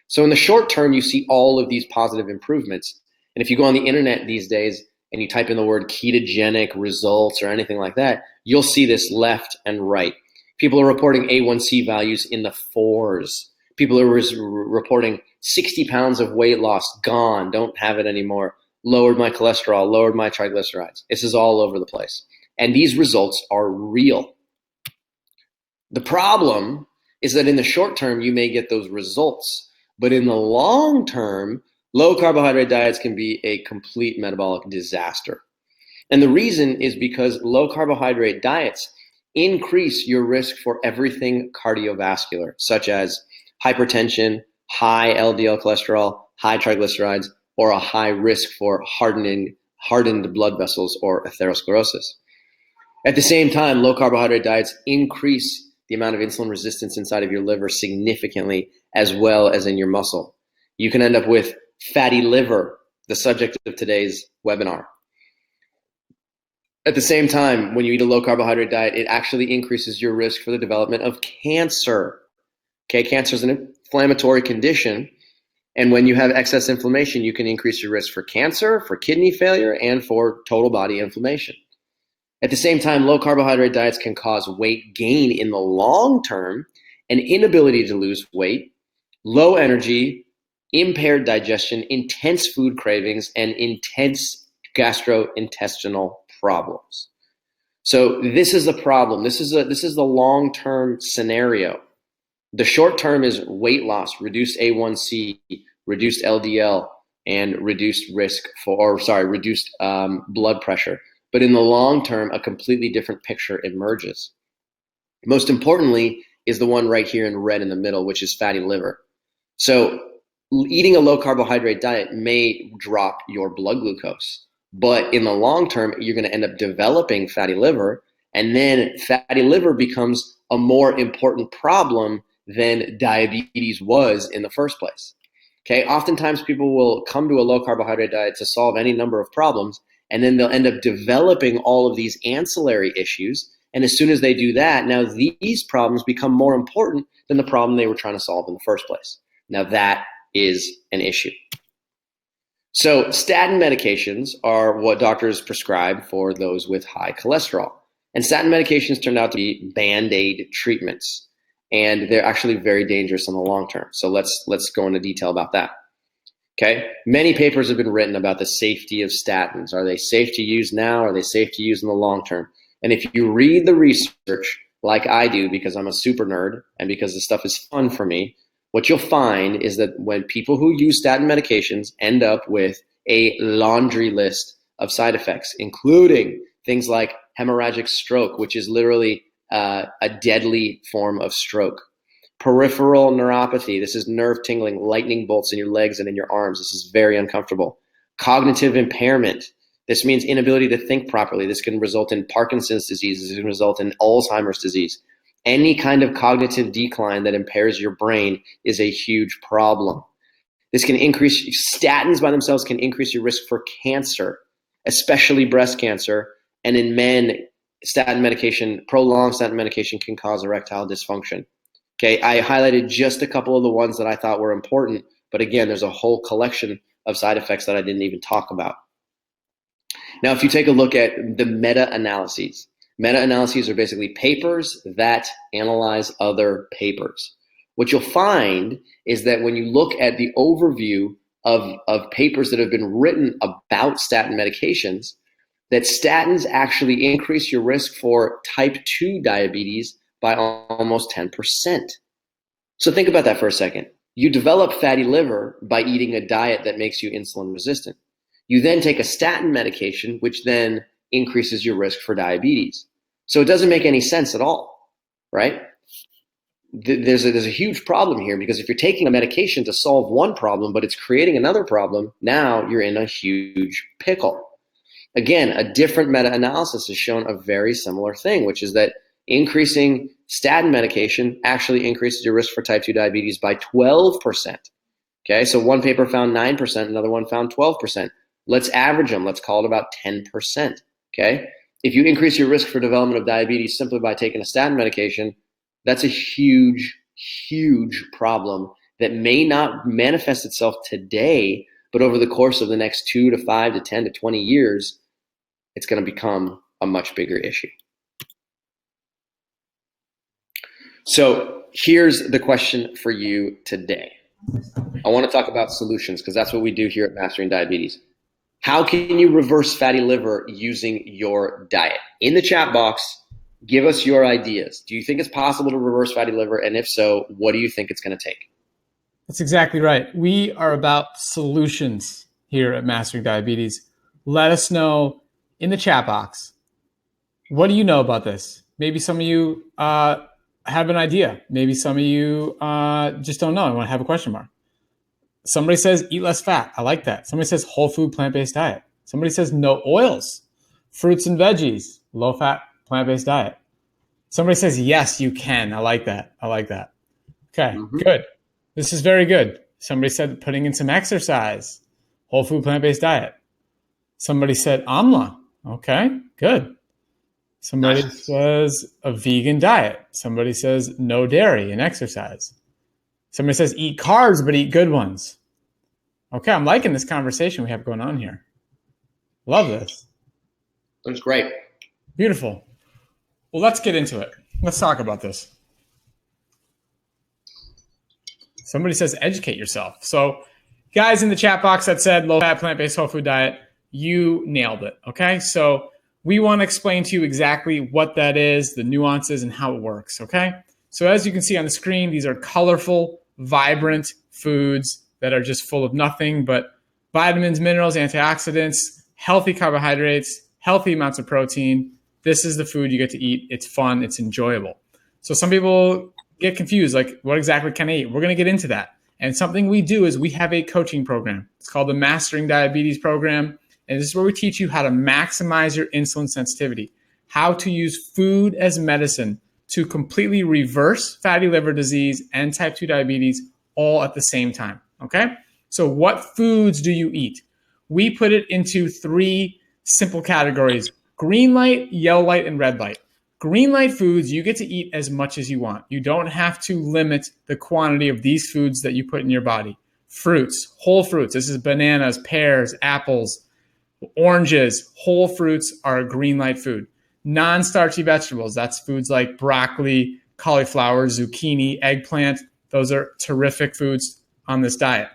So in the short term, you see all of these positive improvements. And if you go on the internet these days and you type in the word ketogenic results or anything like that, you'll see this left and right. People are reporting A1C values in the 4s. People are reporting 60 pounds of weight loss, gone, don't have it anymore, lowered my cholesterol, lowered my triglycerides. This is all over the place. And these results are real. The problem is that in the short term, you may get those results. But in the long term, low carbohydrate diets can be a complete metabolic disaster. And the reason is because low carbohydrate diets increase your risk for everything cardiovascular, such as hypertension, high LDL cholesterol, high triglycerides, or a high risk for hardened blood vessels or atherosclerosis. At the same time, low carbohydrate diets increase the amount of insulin resistance inside of your liver significantly, as well as in your muscle. You can end up with fatty liver, the subject of today's webinar. At the same time, when you eat a low carbohydrate diet, it actually increases your risk for the development of cancer. Okay, cancer is an inflammatory condition. And when you have excess inflammation, you can increase your risk for cancer, for kidney failure, and for total body inflammation. At the same time, low carbohydrate diets can cause weight gain in the long term, an inability to lose weight, low energy, impaired digestion, intense food cravings, and intense gastrointestinal problems. So this is the problem. This is the long-term scenario. The short term is weight loss, reduced A1C, reduced LDL, and reduced reduced blood pressure. But in the long term, a completely different picture emerges. Most importantly is the one right here in red in the middle, which is fatty liver. So eating a low carbohydrate diet may drop your blood glucose, but in the long term, you're going to end up developing fatty liver, and then fatty liver becomes a more important problem than diabetes was in the first place. Okay, oftentimes people will come to a low carbohydrate diet to solve any number of problems, and then they'll end up developing all of these ancillary issues. And as soon as they do that, now these problems become more important than the problem they were trying to solve in the first place. Now that is an issue. So statin medications are what doctors prescribe for those with high cholesterol. And statin medications turned out to be Band-Aid treatments. And they're actually very dangerous in the long term. So let's go into detail about that. Okay, many papers have been written about the safety of statins. Are they safe to use now? Are they safe to use in the long term? And if you read the research like I do, because I'm a super nerd and because this stuff is fun for me, what you'll find is that when people who use statin medications end up with a laundry list of side effects, including things like hemorrhagic stroke, which is literally a deadly form of stroke. Peripheral neuropathy, this is nerve tingling, lightning bolts in your legs and in your arms. This is very uncomfortable. Cognitive impairment, this means inability to think properly. This can result in Parkinson's disease. This can result in Alzheimer's disease. Any kind of cognitive decline that impairs your brain is a huge problem. This can increase, statins by themselves can increase your risk for cancer, especially breast cancer. And in men, prolonged statin medication can cause erectile dysfunction. Okay, I highlighted just a couple of the ones that I thought were important, but again, there's a whole collection of side effects that I didn't even talk about. Now, if you take a look at the meta-analyses are basically papers that analyze other papers. What you'll find is that when you look at the overview of papers that have been written about statin medications, that statins actually increase your risk for type 2 diabetes by almost 10%. So think about that for a second. You develop fatty liver by eating a diet that makes you insulin resistant. You then take a statin medication, which then increases your risk for diabetes. So it doesn't make any sense at all, right? there's a huge problem here, because if you're taking a medication to solve one problem, but it's creating another problem, now you're in a huge pickle. Again, a different meta-analysis has shown a very similar thing, which is that increasing statin medication actually increases your risk for type 2 diabetes by 12%. Okay, so one paper found 9%, another one found 12%. Let's average them. Let's call it about 10%. Okay, if you increase your risk for development of diabetes simply by taking a statin medication, that's a huge, huge problem that may not manifest itself today, but over the course of the next 2 to 5 to 10 to 20 years, it's going to become a much bigger issue. So here's the question for you today. I want to talk about solutions, because that's what we do here at Mastering Diabetes. How can you reverse fatty liver using your diet? In the chat box, give us your ideas. Do you think it's possible to reverse fatty liver? And if so, what do you think it's going to take? That's exactly right. We are about solutions here at Mastering Diabetes. Let us know in the chat box, what do you know about this? Maybe some of you have an idea. Maybe some of you just don't know and want to have a question mark. Somebody says eat less fat. I like that. Somebody says whole food plant-based diet. Somebody says no oils, fruits and veggies, low fat plant-based diet. Somebody says yes, you can. I like that. I like that. Okay, good. This is very good. Somebody said putting in some exercise, whole food plant-based diet. Somebody said amla. Okay, good. Somebody says a vegan diet. Somebody says no dairy and exercise. Somebody says eat carbs, but eat good ones. Okay, I'm liking this conversation we have going on here. Love this. That's great. Beautiful. Well, let's get into it. Let's talk about this. Somebody says educate yourself. So guys in the chat box that said low-fat, plant-based, whole food diet, you nailed it, okay? So we want to explain to you exactly what that is, the nuances, and how it works, okay? So as you can see on the screen, these are colorful, vibrant foods that are just full of nothing but vitamins, minerals, antioxidants, healthy carbohydrates, healthy amounts of protein. This is the food you get to eat. It's fun. It's enjoyable. So some people get confused, like, what exactly can I eat? We're going to get into that. And something we do is we have a coaching program. It's called the Mastering Diabetes Program. And this is where we teach you how to maximize your insulin sensitivity, how to use food as medicine to completely reverse fatty liver disease and type 2 diabetes all at the same time, okay? So what foods do you eat? We put it into 3 simple categories: green light, yellow light, and red light. Green light foods, you get to eat as much as you want. You don't have to limit the quantity of these foods that you put in your body. Fruits, whole fruits. This is bananas, pears, apples, oranges. Whole fruits are a green light food. Non-starchy vegetables, that's foods like broccoli, cauliflower, zucchini, eggplant. Those are terrific foods on this diet.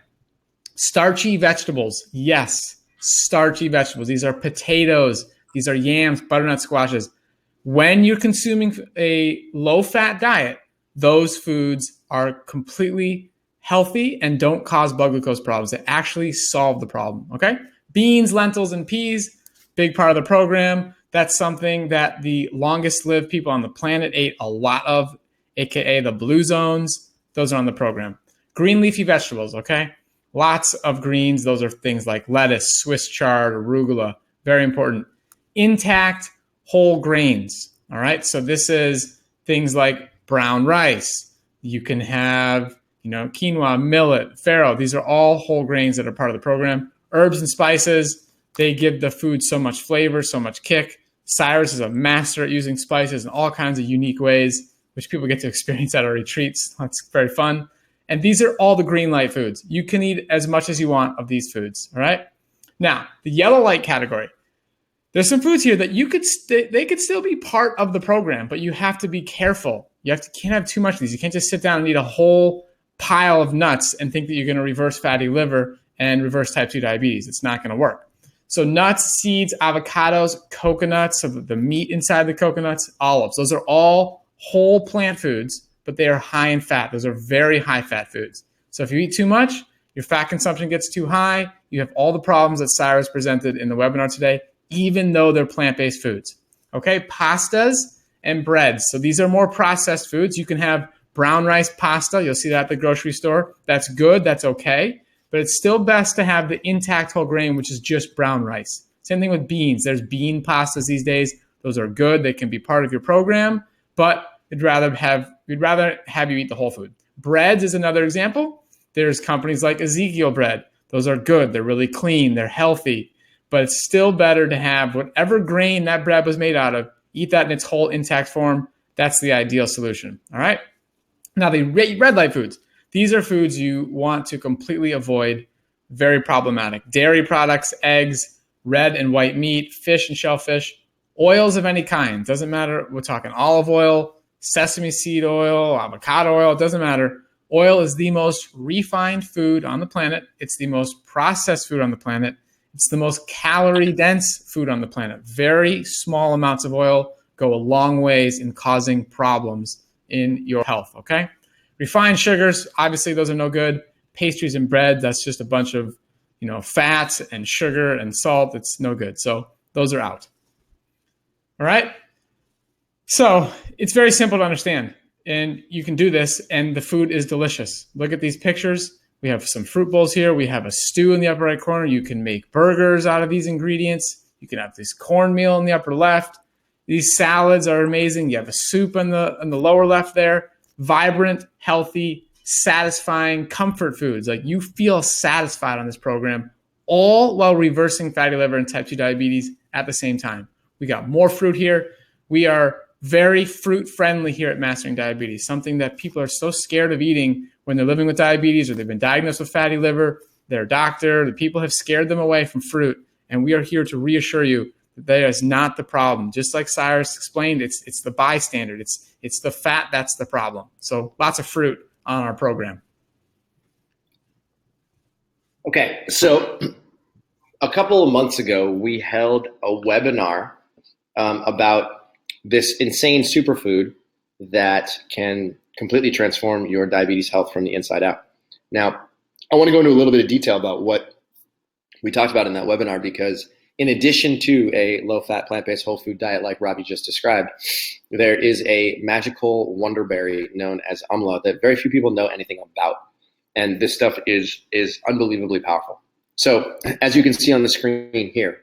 Starchy vegetables, yes, starchy vegetables. These are potatoes, these are yams, butternut squashes. When you're consuming a low-fat diet, those foods are completely healthy and don't cause blood glucose problems. They actually solve the problem, okay? Beans, lentils, and peas, big part of the program. That's something that the longest-lived people on the planet ate a lot of, aka the blue zones. Those are on the program. Green leafy vegetables, okay? Lots of greens. Those are things like lettuce, Swiss chard, arugula. Very important. Intact whole grains, all right? So this is things like brown rice. You can have, quinoa, millet, farro. These are all whole grains that are part of the program. Herbs and spices, they give the food so much flavor, so much kick. Cyrus is a master at using spices in all kinds of unique ways, which people get to experience at our retreats. That's very fun. And these are all the green light foods. You can eat as much as you want of these foods, all right? Now, the yellow light category. There's some foods here that they could still be part of the program, but you have to be careful. Can't have too much of these. You can't just sit down and eat a whole pile of nuts and think that you're going to reverse fatty liver and reverse type 2 diabetes. It's not going to work. So nuts, seeds, avocados, coconuts, so the meat inside the coconuts, olives. Those are all whole plant foods, but they are high in fat. Those are very high fat foods. So if you eat too much, your fat consumption gets too high. You have all the problems that Cyrus presented in the webinar today, even though they're plant-based foods. Okay, pastas and breads. So these are more processed foods. You can have brown rice pasta, you'll see that at the grocery store. That's good, that's okay, but it's still best to have the intact whole grain, which is just brown rice. Same thing with beans. There's bean pastas these days. Those are good. They can be part of your program, but we'd rather have you eat the whole food. Breads is another example. There's companies like Ezekiel bread. Those are good. They're really clean. They're healthy, but it's still better to have whatever grain that bread was made out of, eat that in its whole intact form. That's the ideal solution. All right. Now the red light foods. These are foods you want to completely avoid. Very problematic. Dairy products, eggs, red and white meat, fish and shellfish, oils of any kind. Doesn't matter. We're talking olive oil, sesame seed oil, avocado oil. It doesn't matter. Oil is the most refined food on the planet. It's the most processed food on the planet. It's the most calorie dense food on the planet. Very small amounts of oil go a long ways in causing problems in your health, okay? Refined sugars, obviously those are no good. Pastries and bread, that's just a bunch of, fats and sugar and salt. It's no good. So those are out. All right? So it's very simple to understand. And you can do this, and the food is delicious. Look at these pictures. We have some fruit bowls here. We have a stew in the upper right corner. You can make burgers out of these ingredients. You can have this cornmeal in the upper left. These salads are amazing. You have a soup in the lower left there. Vibrant, healthy, satisfying comfort foods. Like, you feel satisfied on this program, all while reversing fatty liver and type 2 diabetes at the same time. We got more fruit here. We are very fruit friendly here at Mastering Diabetes, something that people are so scared of eating when they're living with diabetes or they've been diagnosed with fatty liver. Their doctor, the people have scared them away from fruit. And we are here to reassure you that that is not the problem. Just like Cyrus explained, it's the bystander. It's the fat that's the problem. So lots of fruit on our program. Okay, so a couple of months ago, we held a webinar about this insane superfood that can completely transform your diabetes health from the inside out. Now, I want to go into a little bit of detail about what we talked about in that webinar, because in addition to a low-fat, plant-based whole food diet like Robbie just described, there is a magical wonder berry known as amla that very few people know anything about. And this stuff is unbelievably powerful. So as you can see on the screen here,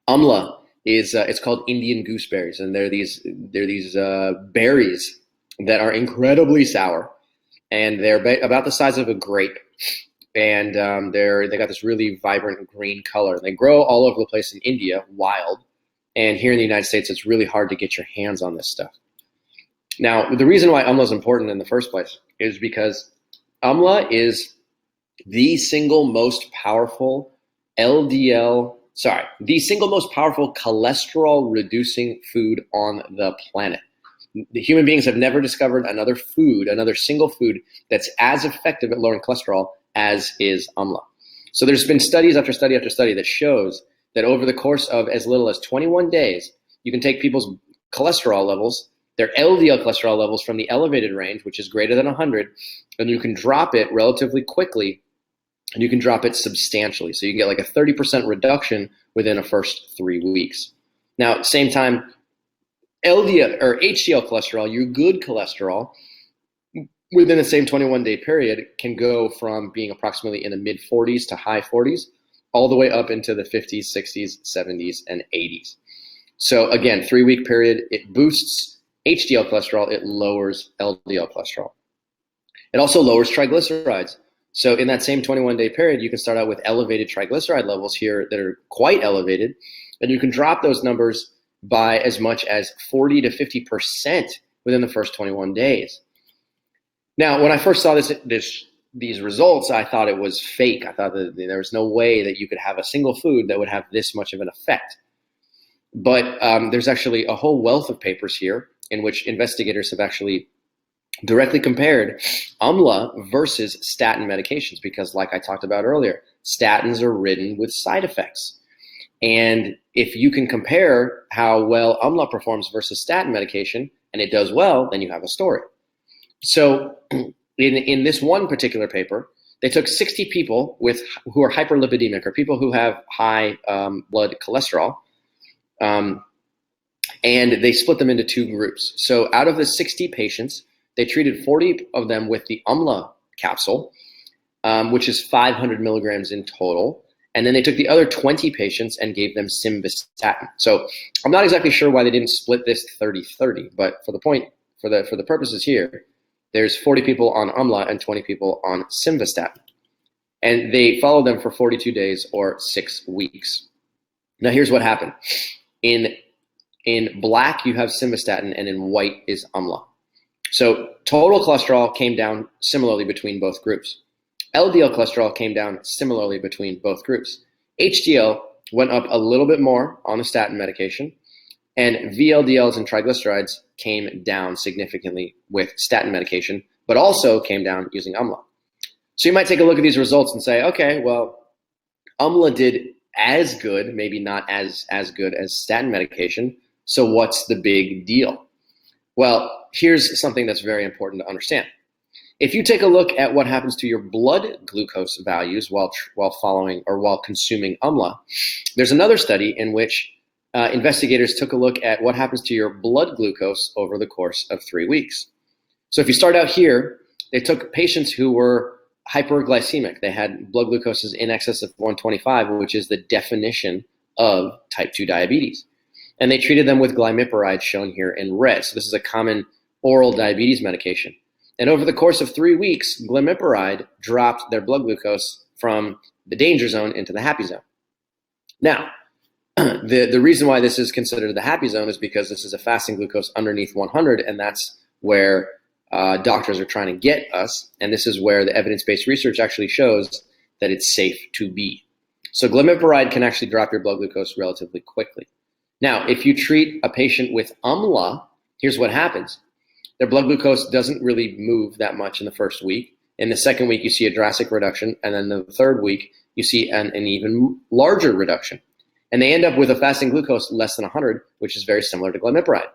amla is it's called Indian gooseberries, and they're these berries that are incredibly sour, and they're about the size of a grape, and they got this really vibrant green color. They grow all over the place in India, wild, and here in the United States, it's really hard to get your hands on this stuff. Now, the reason why amla is important in the first place is because amla is the single most powerful the single most powerful cholesterol-reducing food on the planet. The human beings have never discovered another single food that's as effective at lowering cholesterol as is amla. So there's been studies after study after study that shows that over the course of as little as 21 days, you can take people's cholesterol levels, their LDL cholesterol levels from the elevated range, which is greater than 100, and you can drop it relatively quickly, and you can drop it substantially. So you can get like a 30% reduction within the first 3 weeks. Now, at the same time, LDL or HDL cholesterol, your good cholesterol, within the same 21-day period can go from being approximately in the mid 40s to high 40s, all the way up into the 50s, 60s, 70s, and 80s. So again, 3-week period, it boosts HDL cholesterol, it lowers LDL cholesterol. It also lowers triglycerides. So in that same 21-day period, you can start out with elevated triglyceride levels here that are quite elevated, and you can drop those numbers by as much as 40 to 50% within the first 21 days. Now, when I first saw these results, I thought it was fake. I thought that there was no way that you could have a single food that would have this much of an effect. But there's actually a whole wealth of papers here in which investigators have actually directly compared amla versus statin medications, because like I talked about earlier, statins are ridden with side effects. And if you can compare how well amla performs versus statin medication, and it does well, then you have a story. So in this one particular paper, they took 60 people who are hyperlipidemic, or people who have high blood cholesterol, and they split them into 2 groups. So out of the 60 patients, They treated 40 of them with the Umla capsule, which is 500 milligrams in total. And then they took the other 20 patients and gave them simvastatin. So I'm not exactly sure why they didn't split this 30-30, but for the purposes here, there's 40 people on Umla and 20 people on simvastatin. And they followed them for 42 days or 6 weeks. Now here's what happened. In black, you have simvastatin, and in white is Umla. So total cholesterol came down similarly between both groups. LDL cholesterol came down similarly between both groups. HDL went up a little bit more on the statin medication, and VLDLs and triglycerides came down significantly with statin medication, but also came down using Umla. So you might take a look at these results and say, okay, well, Umla did as good, maybe not as good as statin medication, so what's the big deal? Well, here's something that's very important to understand. If you take a look at what happens to your blood glucose values while following or while consuming Umla, there's another study in which investigators took a look at what happens to your blood glucose over the course of 3 weeks. So if you start out here, they took patients who were hyperglycemic. They had blood glucoses in excess of 125, which is the definition of type 2 diabetes. And they treated them with glimepiride, shown here in red. So this is a common oral diabetes medication. And over the course of 3 weeks, glimepiride dropped their blood glucose from the danger zone into the happy zone. Now, the reason why this is considered the happy zone is because this is a fasting glucose underneath 100, and that's where doctors are trying to get us. And this is where the evidence-based research actually shows that it's safe to be. So glimepiride can actually drop your blood glucose relatively quickly. Now, if you treat a patient with Umla, here's what happens. Their blood glucose doesn't really move that much in the first week. In the second week, you see a drastic reduction. And then the third week, you see an even larger reduction. And they end up with a fasting glucose less than 100, which is very similar to glimepiride.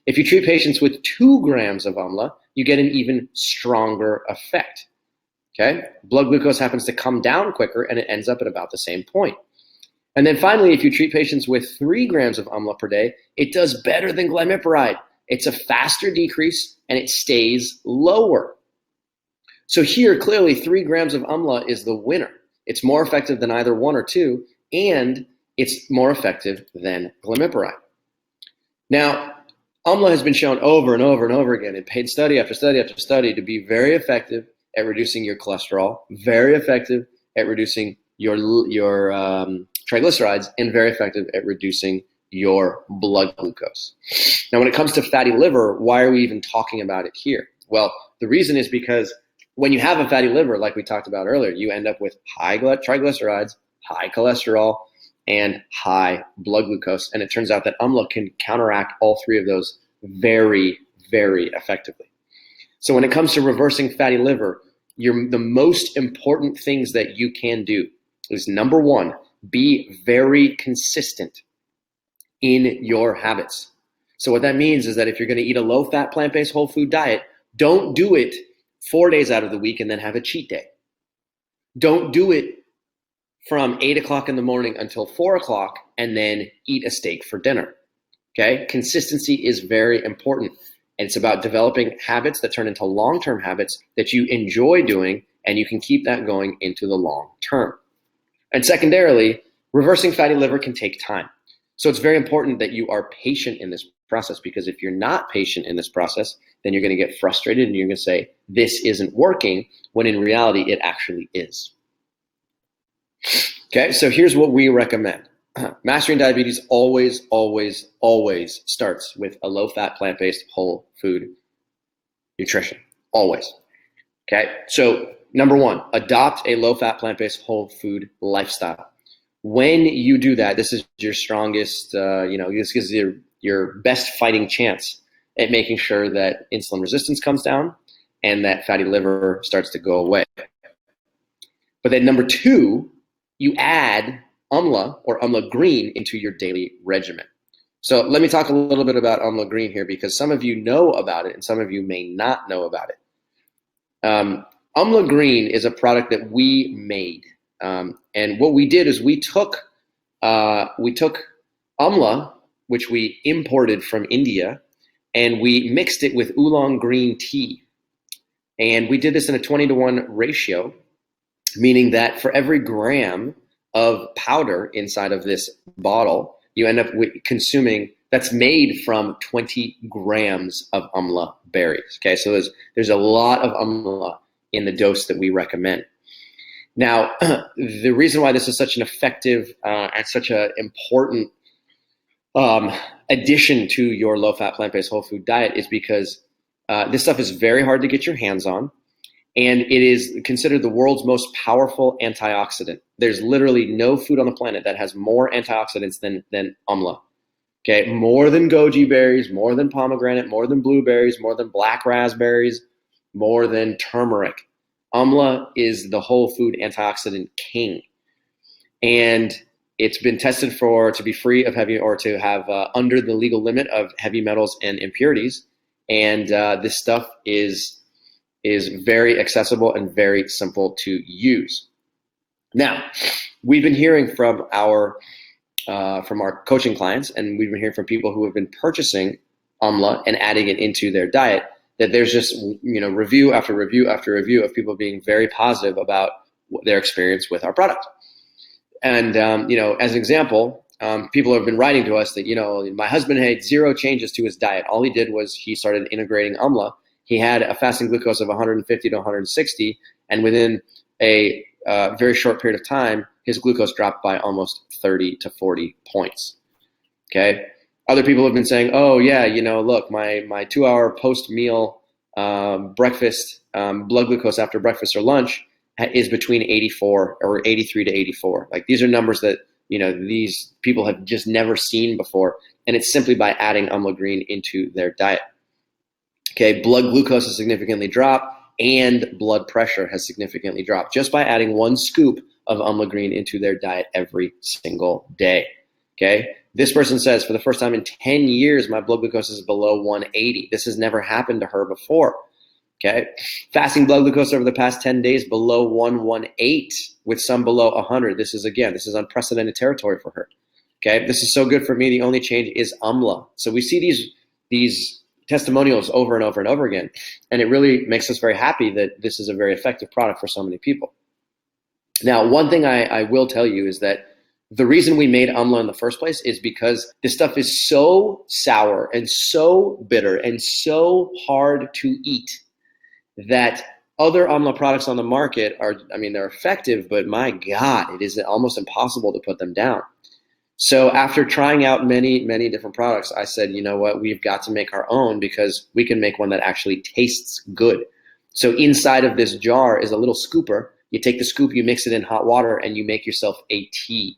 If you treat patients with 2 grams of Umla, you get an even stronger effect. Okay? Blood glucose happens to come down quicker, and it ends up at about the same point. And then finally, if you treat patients with 3 grams of Umla per day, it does better than glimepiride. It's a faster decrease, and it stays lower. So here, clearly, 3 grams of Umla is the winner. It's more effective than either 1 or 2, and it's more effective than glimepiride. Now, Umla has been shown over and over and over again in paid study after study after study to be very effective at reducing your cholesterol, very effective at reducing your triglycerides, and very effective at reducing your blood glucose. Now, when it comes to fatty liver, why are we even talking about it here? Well, the reason is because when you have a fatty liver, like we talked about earlier, you end up with high triglycerides, high cholesterol, and high blood glucose. And it turns out that Umla can counteract all 3 of those very, very effectively. So when it comes to reversing fatty liver, the most important things that you can do is, number 1, be very consistent in your habits. So what that means is that if you're going to eat a low-fat, plant-based, whole food diet, don't do it 4 days out of the week and then have a cheat day. Don't do it from 8 o'clock in the morning until 4 o'clock and then eat a steak for dinner. Okay? Consistency is very important. And it's about developing habits that turn into long-term habits that you enjoy doing, and you can keep that going into the long term. And secondarily, reversing fatty liver can take time. So it's very important that you are patient in this process, because if you're not patient in this process, then you're going to get frustrated and you're going to say, this isn't working, when in reality, it actually is. Okay, so here's what we recommend. Mastering diabetes always, always, always starts with a low-fat, plant-based, whole food nutrition. Always. Okay, so number 1, adopt a low-fat, plant-based, whole food lifestyle. When you do that, this is your strongest, this gives your best fighting chance at making sure that insulin resistance comes down and that fatty liver starts to go away. But then number 2, you add Umla or Umla Green into your daily regimen. So let me talk a little bit about Umla Green here, because some of you know about it and some of you may not know about it. Umla Green is a product that we made. And what we did is we took Umla, which we imported from India, and we mixed it with oolong green tea. And we did this in a 20-to-1 ratio, meaning that for every gram of powder inside of this bottle, you end up consuming, that's made from 20 grams of amla berries. Okay, so there's a lot of amla in the dose that we recommend. Now, the reason why this is such an effective and such an important addition to your low-fat, plant-based whole food diet is because this stuff is very hard to get your hands on, and it is considered the world's most powerful antioxidant. There's literally no food on the planet that has more antioxidants than amla. Okay, more than goji berries, more than pomegranate, more than blueberries, more than black raspberries, more than turmeric. Amla is the whole food antioxidant king, and it's been tested to be free of heavy, or to have under the legal limit of heavy metals and impurities. And this stuff is very accessible and very simple to use. Now, we've been hearing from our coaching clients, and we've been hearing from people who have been purchasing amla and adding it into their diet, that there's just, review after review after review of people being very positive about their experience with our product. And, as an example, people have been writing to us that, my husband had 0 changes to his diet. All he did was he started integrating amla. He had a fasting glucose of 150 to 160, and within a very short period of time, his glucose dropped by almost 30 to 40 points. Okay. Other people have been saying, oh yeah, look, my 2-hour post-meal breakfast blood glucose after breakfast or lunch is between 84 or 83 to 84. Like, these are numbers that, these people have just never seen before. And it's simply by adding amla green into their diet. Okay. Blood glucose has significantly dropped, and blood pressure has significantly dropped just by adding 1 scoop of amla green into their diet every single day. Okay. This person says, for the first time in 10 years, my blood glucose is below 180. This has never happened to her before. Okay. Fasting blood glucose over the past 10 days below 118, with some below 100. This is unprecedented territory for her. Okay. This is so good for me. The only change is amla. So we see these testimonials over and over and over again. And it really makes us very happy that this is a very effective product for so many people. Now, one thing I will tell you is that the reason we made amla in the first place is because this stuff is so sour and so bitter and so hard to eat that other amla products on the market they're effective, but my God, it is almost impossible to put them down. So after trying out many, many different products, I said, you know what, we've got to make our own, because we can make one that actually tastes good. So inside of this jar is a little scooper. You take the scoop, you mix it in hot water, and you make yourself a tea.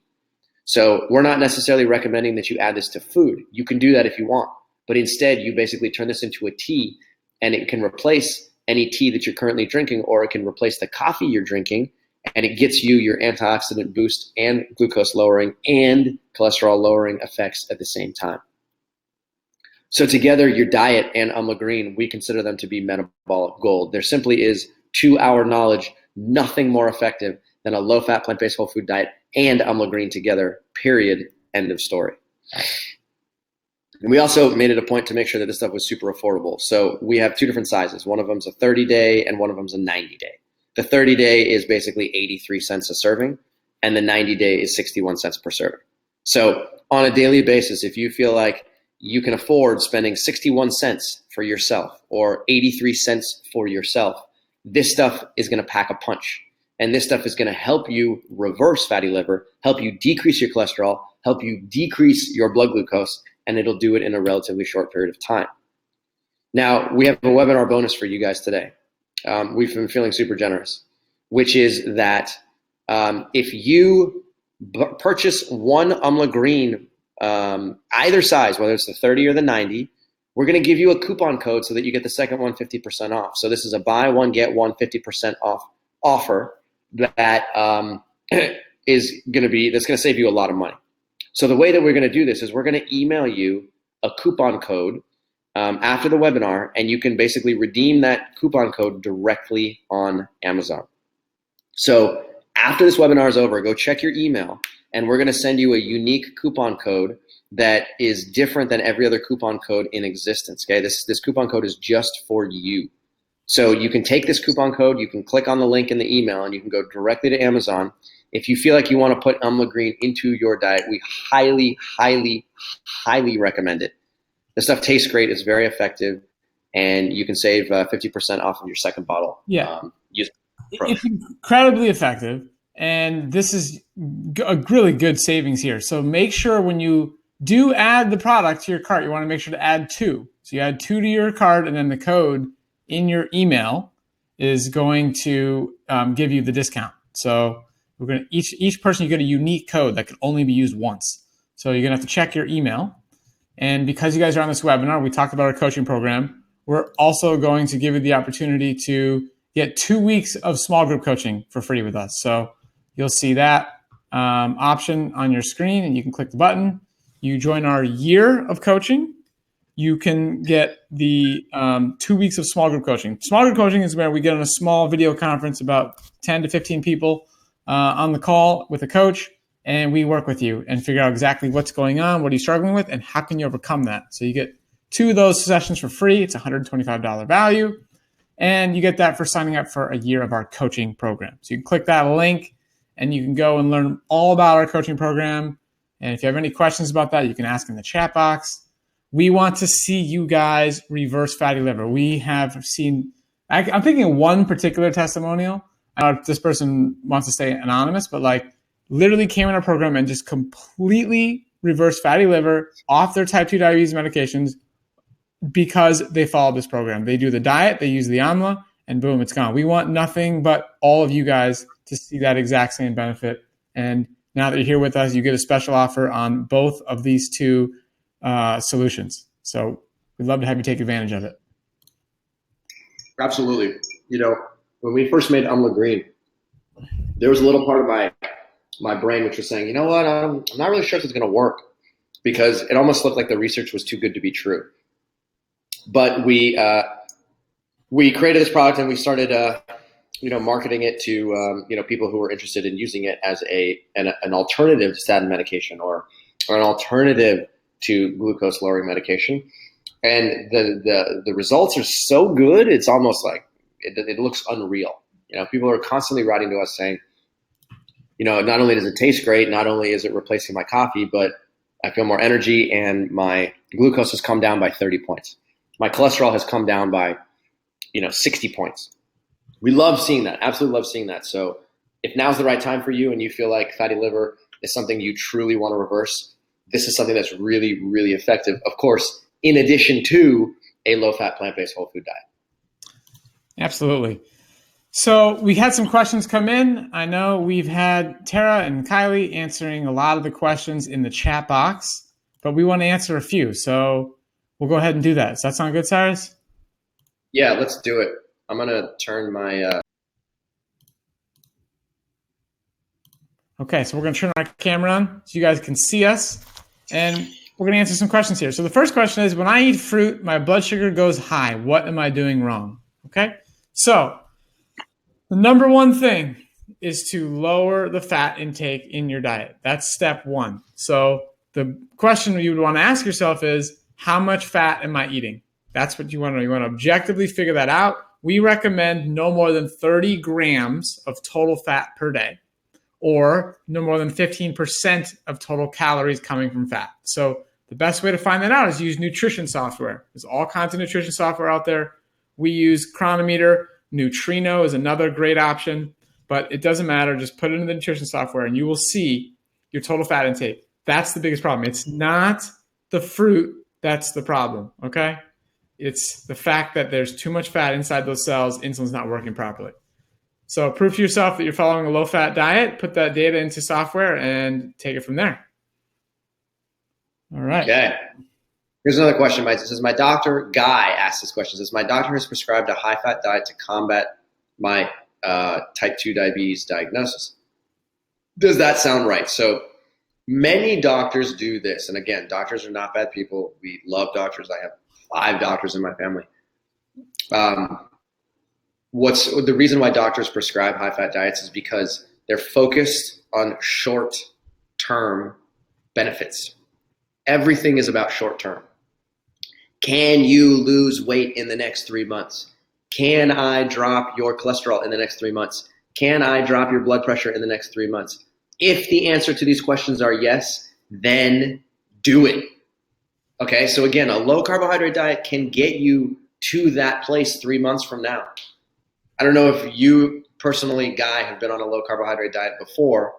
So we're not necessarily recommending that you add this to food. You can do that if you want, but instead you basically turn this into a tea, and it can replace any tea that you're currently drinking, or it can replace the coffee you're drinking, and it gets you your antioxidant boost and glucose lowering and cholesterol lowering effects at the same time. So together, your diet and amla green, we consider them to be metabolic gold. There simply is, to our knowledge, nothing more effective than a low-fat, plant-based whole food diet and amla green together, period, end of story. And we also made it a point to make sure that this stuff was super affordable. So we have 2 different sizes. One of them's a 30-day and one of them's a 90-day. The 30-day is basically 83 cents a serving, and the 90-day is 61 cents per serving. So on a daily basis, if you feel like you can afford spending 61 cents for yourself or 83 cents for yourself, this stuff is going to pack a punch. And this stuff is going to help you reverse fatty liver, help you decrease your cholesterol, help you decrease your blood glucose, and it'll do it in a relatively short period of time. Now, we have a webinar bonus for you guys today. We've been feeling super generous, which is that if you purchase 1 amla green, either size, whether it's the 30 or the 90, we're going to give you a coupon code so that you get the second one 50% off. So this is a buy one, get one 50% off offer that is going to save you a lot of money. So the way that we're going to do this is we're going to email you a coupon code after the webinar, and you can basically redeem that coupon code directly on Amazon. So after this webinar is over, go check your email, and we're going to send you a unique coupon code that is different than every other coupon code in existence. Okay, this coupon code is just for you. So you can take this coupon code, you can click on the link in the email, and you can go directly to Amazon. If you feel like you want to put Amla Green into your diet, we highly, highly, highly recommend it. This stuff tastes great, it's very effective, and you can save 50% off of your second bottle. Yeah. It's incredibly effective, and this is a really good savings here. So make sure when you do add the product to your cart, you want to make sure to add 2. So you add 2 to your cart, and then the code in your email is going to give you the discount. So we're going to each person, you get a unique code that can only be used once. So you're going to have to check your email. And because you guys are on this webinar, we talked about our coaching program. We're also going to give you the opportunity to get 2 weeks of small group coaching for free with us. So you'll see that option on your screen, and you can click the button. You join our year of coaching. You can get the 2 weeks of small group coaching. Small group coaching is where we get on a small video conference, about 10 to 15 people on the call with a coach, and we work with you and figure out exactly what's going on, what are you struggling with, and how can you overcome that. So you get 2 of those sessions for free. It's $125 value, and you get that for signing up for a year of our coaching program. So you can click that link, and you can go and learn all about our coaching program. And if you have any questions about that, you can ask in the chat box. We want to see you guys reverse fatty liver. We have seen, I'm thinking of one particular testimonial. I don't know if this person wants to stay anonymous, but like literally came in our program and just completely reversed fatty liver off their type 2 diabetes medications because they followed this program. They do the diet, they use the Amla, and boom, it's gone. We want nothing but all of you guys to see that exact same benefit. And now that you're here with us, you get a special offer on both of these 2 solutions. So we'd love to have you take advantage of it. Absolutely. You know, when we first made Amla Green, there was a little part of my brain which was saying, you know what, I'm not really sure if it's going to work, because it almost looked like the research was too good to be true. But we created this product, and we started marketing it to people who were interested in using it as an alternative to statin medication or an alternative to glucose lowering medication. And the results are so good, it's almost like it looks unreal. You know, people are constantly writing to us saying, you know, not only does it taste great, not only is it replacing my coffee, but I feel more energy, and my glucose has come down by 30 points. My cholesterol has come down by, 60 points. We love seeing that. Absolutely love seeing that. So if now's the right time for you and you feel like fatty liver is something you truly want to reverse, this is something that's really, really effective. Of course, in addition to a low-fat, plant-based whole food diet. Absolutely. So we had some questions come in. I know we've had Tara and Kylie answering a lot of the questions in the chat box, but we want to answer a few. So we'll go ahead and do that. Does that sound good, Cyrus? Yeah, let's do it. I'm going to turn my... Okay, so we're going to turn our camera on so you guys can see us. And we're going to answer some questions here. So the first question is, when I eat fruit, my blood sugar goes high. What am I doing wrong? Okay, so the number one thing is to lower the fat intake in your diet. That's step one. So the question you would want to ask yourself is, how much fat am I eating? That's what you want to know. You want to objectively figure that out. We recommend no more than 30 grams of total fat per day, or no more than 15% of total calories coming from fat. So the best way to find that out is use nutrition software. There's all kinds of nutrition software out there. We use Chronometer. Neutrino is another great option, but it doesn't matter. Just put it into the nutrition software and you will see your total fat intake. That's the biggest problem. It's not the fruit that's the problem, okay? It's the fact that there's too much fat inside those cells, insulin's not working properly. So prove to yourself that you're following a low-fat diet, put that data into software, and take it from there. All right. Okay. Here's another question, Mike. It says, my doctor, Guy, asked this question. It says, my doctor has prescribed a high-fat diet to combat my type 2 diabetes diagnosis. Does that sound right? So many doctors do this. And again, doctors are not bad people. We love doctors. I have 5 doctors in my family. What's the reason why doctors prescribe high-fat diets is because they're focused on short-term benefits. Everything is about short term. Can you lose weight in the next 3 months? Can I drop your cholesterol in the next 3 months? Can I drop your blood pressure in the next 3 months? If the answer to these questions are yes, then do it. Okay, so again, a low carbohydrate diet can get you to that place 3 months from now. I don't know if you personally, Guy, have been on a low carbohydrate diet before,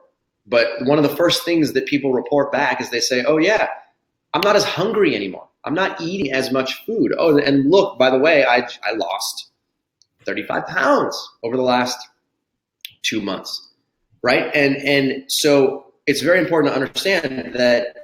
but one of the first things that people report back is they say, oh yeah, I'm not as hungry anymore. I'm not eating as much food. Oh, and look, by the way, I lost 35 pounds over the last 2 months, right? And so it's very important to understand that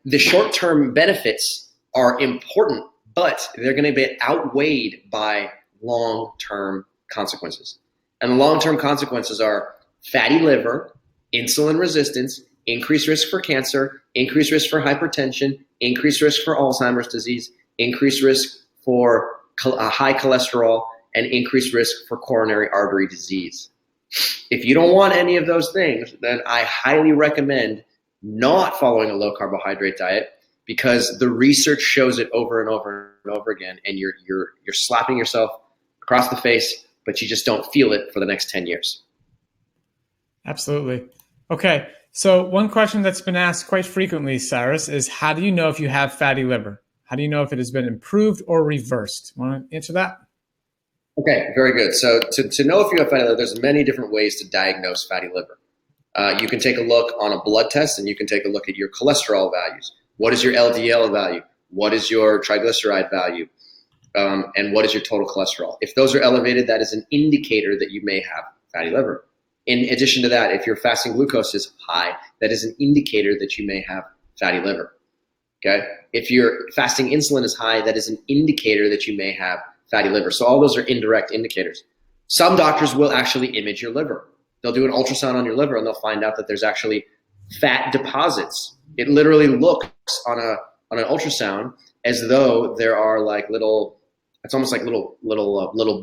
the short-term benefits are important, but they're going to be outweighed by long-term consequences. And the long-term consequences are fatty liver, insulin resistance, increased risk for cancer, increased risk for hypertension, increased risk for Alzheimer's disease, increased risk for high cholesterol, and increased risk for coronary artery disease. If you don't want any of those things, then I highly recommend not following a low carbohydrate diet, because the research shows it over and over and over again, and you're slapping yourself across the face, but you just don't feel it for the next 10 years. Absolutely. Okay. So one question that's been asked quite frequently, Cyrus, is how do you know if you have fatty liver? How do you know if it has been improved or reversed? Want to answer that? Okay, very good. So to know if you have fatty liver, there's many different ways to diagnose fatty liver. You can take a look on a blood test, and you can take a look at your cholesterol values. What is your LDL value? What is your triglyceride value? And what is your total cholesterol? If those are elevated, that is an indicator that you may have fatty liver. In addition to that, if your fasting glucose is high, that is an indicator that you may have fatty liver. Okay? If your fasting insulin is high, that is an indicator that you may have fatty liver. So all those are indirect indicators. Some doctors will actually image your liver. They'll do an ultrasound on your liver, and they'll find out that there's actually fat deposits. It literally looks on an ultrasound as though there are like little, it's almost like little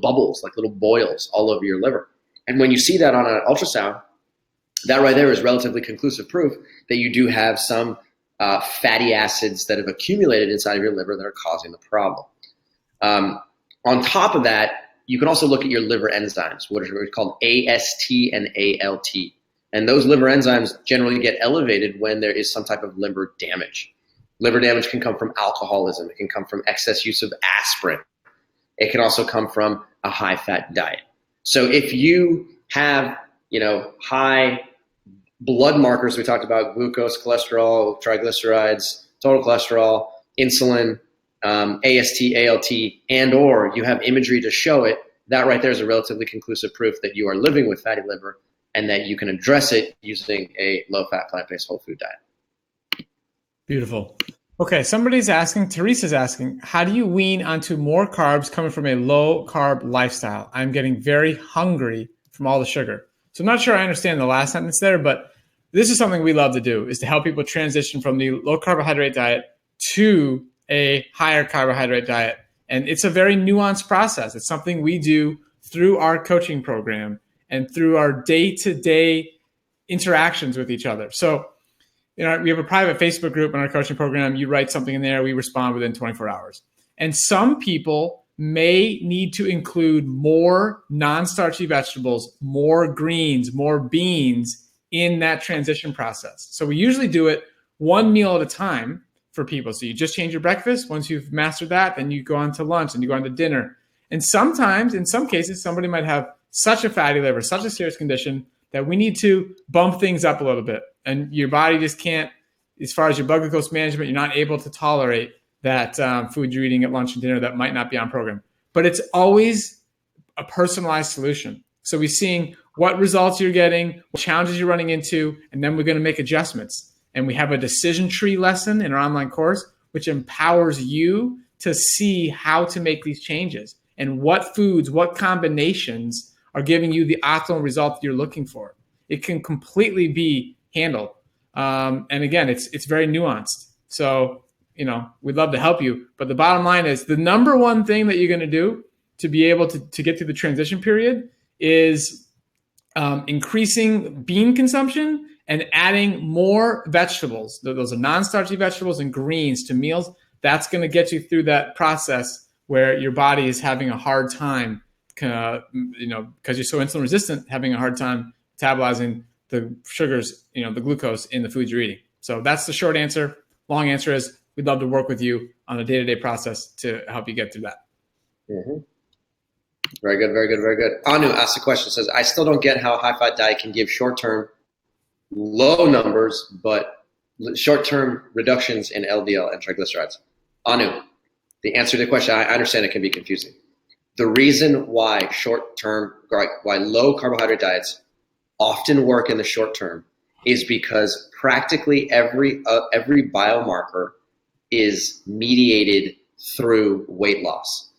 bubbles, like little boils all over your liver. And when you see that on an ultrasound, that right there is relatively conclusive proof that you do have some fatty acids that have accumulated inside of your liver that are causing the problem. On top of that, you can also look at your liver enzymes, what are called AST and ALT. And those liver enzymes generally get elevated when there is some type of liver damage. Liver damage can come from alcoholism. It can come from excess use of aspirin. It can also come from a high-fat diet. So if you have, high blood markers, we talked about glucose, cholesterol, triglycerides, total cholesterol, insulin, AST, ALT, and or you have imagery to show it, that right there is a relatively conclusive proof that you are living with fatty liver and that you can address it using a low-fat, plant-based whole food diet. Beautiful. Okay, Teresa's asking, how do you wean onto more carbs coming from a low-carb lifestyle? I'm getting very hungry from all the sugar. So I'm not sure I understand the last sentence there, but this is something we love to do, is to help people transition from the low-carbohydrate diet to a higher carbohydrate diet. And it's a very nuanced process. It's something we do through our coaching program and through our day-to-day interactions with each other. So, we have a private Facebook group in our coaching program. You write something in there, we respond within 24 hours. And some people may need to include more non-starchy vegetables, more greens, more beans in that transition process. So we usually do it one meal at a time for people. So you just change your breakfast. Once you've mastered that, then you go on to lunch and you go on to dinner. And sometimes, in some cases, somebody might have such a fatty liver, such a serious condition that we need to bump things up a little bit. And your body just can't, as far as your blood glucose management, you're not able to tolerate that food you're eating at lunch and dinner that might not be on program. But it's always a personalized solution. So we're seeing what results you're getting, what challenges you're running into, and then we're going to make adjustments. And we have a decision tree lesson in our online course, which empowers you to see how to make these changes and what foods, what combinations are giving you the optimal result that you're looking for. It can completely be handled. And again, it's very nuanced. So, we'd love to help you. But the bottom line is the number one thing that you're going to do to be able to get through the transition period is increasing bean consumption and adding more vegetables. Those are non-starchy vegetables and greens to meals. That's going to get you through that process where your body is having a hard time, because you're so insulin resistant, having a hard time metabolizing the sugars, the glucose in the foods you're eating. So that's the short answer. Long answer is we'd love to work with you on a day-to-day process to help you get through that. Mm-hmm. Very good, very good, very good. Anu asked a question, says, I still don't get how a high-fat diet can give short-term low numbers, but short-term reductions in LDL and triglycerides. Anu, the answer to the question, I understand it can be confusing. The reason why why low carbohydrate diets often work in the short term is because practically every biomarker is mediated through weight loss.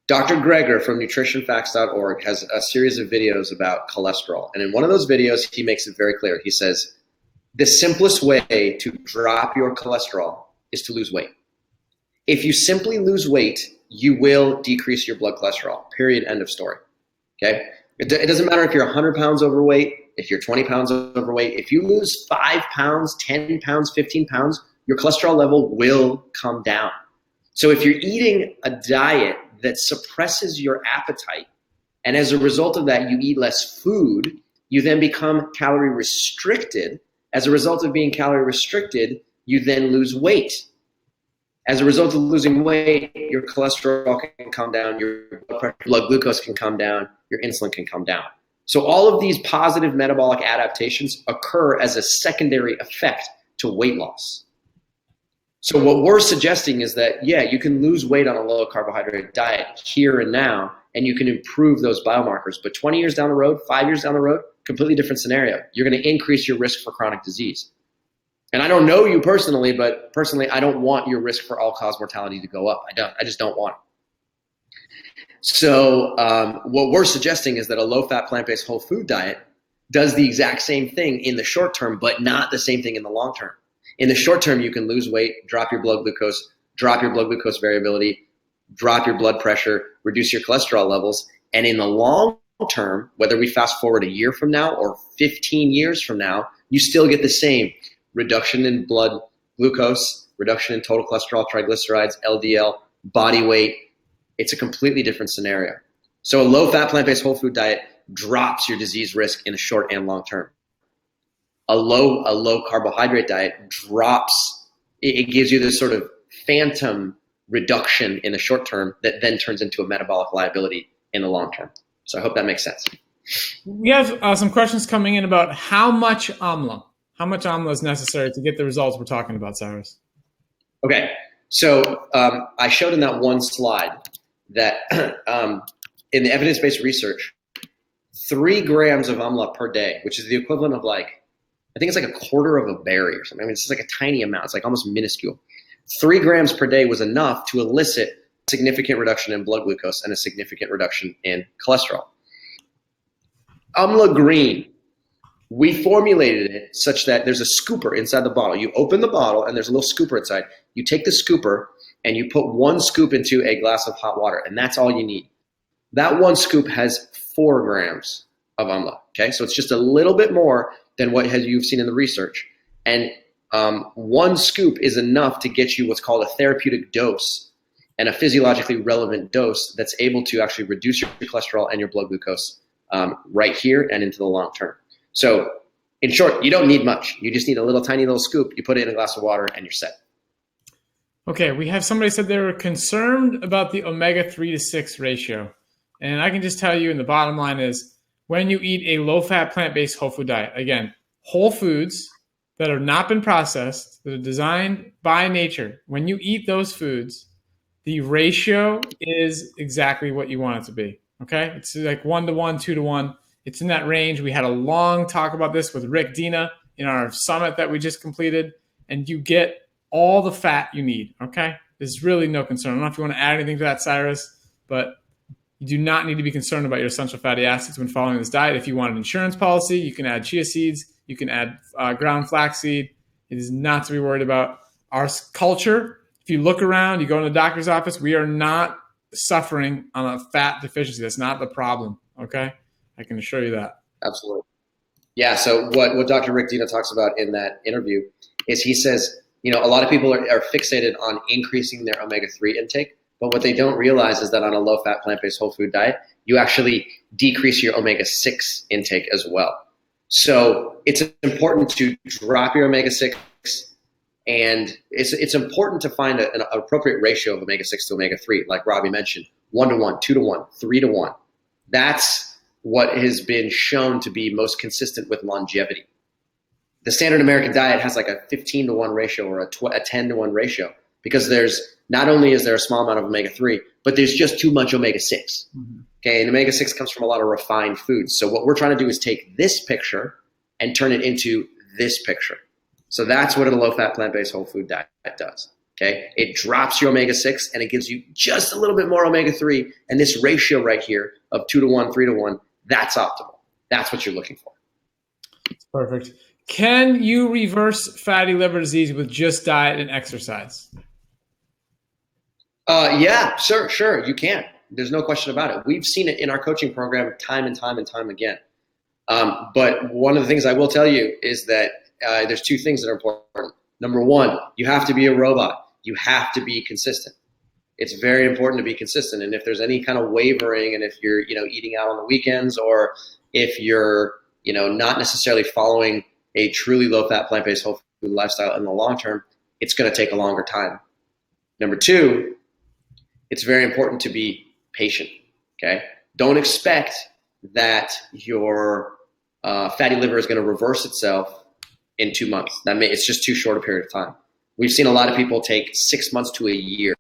Dr. Greger from nutritionfacts.org has a series of videos about cholesterol. And in one of those videos, he makes it very clear. He says, the simplest way to drop your cholesterol is to lose weight. If you simply lose weight, you will decrease your blood cholesterol, period, end of story. Okay? It doesn't matter if you're 100 pounds overweight, if you're 20 pounds overweight. If you lose 5 pounds, 10 pounds, 15 pounds, your cholesterol level will come down. So if you're eating a diet that suppresses your appetite, and as a result of that, you eat less food, you then become calorie restricted. As a result of being calorie restricted, you then lose weight. As a result of losing weight, your cholesterol can come down, your blood glucose can come down, your insulin can come down. So all of these positive metabolic adaptations occur as a secondary effect to weight loss. So what we're suggesting is that, yeah, you can lose weight on a low carbohydrate diet here and now, and you can improve those biomarkers. But 20 years down the road, 5 years down the road, completely different scenario. You're going to increase your risk for chronic disease. And I don't know you personally, but personally, I don't want your risk for all-cause mortality to go up. I just don't want it. So what we're suggesting is that a low-fat, plant-based whole food diet does the exact same thing in the short term, but not the same thing in the long term. In the short term, you can lose weight, drop your blood glucose variability, drop your blood pressure, reduce your cholesterol levels. And in the long term, whether we fast forward a year from now or 15 years from now, you still get the same reduction in blood glucose, reduction in total cholesterol, triglycerides, LDL, body weight. It's a completely different scenario. So a low-fat, plant-based whole food diet drops your disease risk in the short and long term. A low carbohydrate diet drops, it gives you this sort of phantom reduction in the short term that then turns into a metabolic liability in the long term. So I hope that makes sense. We have some questions coming in about how much AMLA is necessary to get the results we're talking about, Cyrus. Okay, so I showed in that one slide that in the evidence-based research, 3 grams of AMLA per day, which is the equivalent of I think it's like a quarter of a berry or something. I mean, it's just like a tiny amount. It's like almost minuscule. 3 grams per day was enough to elicit a significant reduction in blood glucose and a significant reduction in cholesterol. AMLA Green, we formulated it such that there's a scooper inside the bottle. You open the bottle and there's a little scooper inside. You take the scooper and you put 1 scoop into a glass of hot water, and that's all you need. That 1 scoop has 4 grams of AMLA. Okay, so it's just a little bit more than what you've seen in the research. And 1 scoop is enough to get you what's called a therapeutic dose and a physiologically relevant dose that's able to actually reduce your cholesterol and your blood glucose right here and into the long term. So in short, you don't need much. You just need a tiny little scoop. You put it in a glass of water and you're set. Okay, we have somebody said they were concerned about the omega-3 to 6 ratio. And I can just tell you, and the bottom line is, when you eat a low-fat, plant-based whole food diet, again, whole foods that have not been processed, that are designed by nature, when you eat those foods, the ratio is exactly what you want it to be, okay? It's like 1-to-1, 2-to-1. It's in that range. We had a long talk about this with Rick Dina in our summit that we just completed, and you get all the fat you need, okay? There's really no concern. I don't know if you want to add anything to that, Cyrus, but you do not need to be concerned about your essential fatty acids when following this diet. If you want an insurance policy, you can add chia seeds. You can add ground flaxseed. It is not to be worried about. Our culture, if you look around, you go in the doctor's office, we are not suffering on a fat deficiency. That's not the problem, okay? I can assure you that. Absolutely. Yeah. So what Dr. Rick Dino talks about in that interview is he says, a lot of people are fixated on increasing their omega-3 intake, but what they don't realize is that on a low-fat, plant-based whole food diet, you actually decrease your omega-6 intake as well. So it's important to drop your omega-6, and it's important to find an appropriate ratio of omega-6 to omega-3, like Robbie mentioned, 1-to-1, 2-to-1, 3-to-1. That's what has been shown to be most consistent with longevity. The standard American diet has like a 15-to-1 ratio or a 10-to-1 ratio because not only is there a small amount of omega-3, but there's just too much omega-6. Mm-hmm. Okay, and omega-6 comes from a lot of refined foods. So what we're trying to do is take this picture and turn it into this picture. So that's what a low-fat, plant-based whole food diet does. Okay, it drops your omega-6 and it gives you just a little bit more omega-3. And this ratio right here of 2-to-1, 3-to-1, that's optimal. That's what you're looking for. Perfect. Can you reverse fatty liver disease with just diet and exercise? Yeah, sure, you can. There's no question about it. We've seen it in our coaching program time and time and time again. But one of the things I will tell you is that there's two things that are important. Number one, you have to be a robot. You have to be consistent. It's very important to be consistent. And if there's any kind of wavering, and if you're, eating out on the weekends, or if you're, not necessarily following a truly low-fat, plant-based whole food lifestyle in the long term, it's going to take a longer time. Number two, it's very important to be patient. Okay, don't expect that your fatty liver is going to reverse itself in 2 months. It's just too short a period of time. We've seen a lot of people take 6 months to a year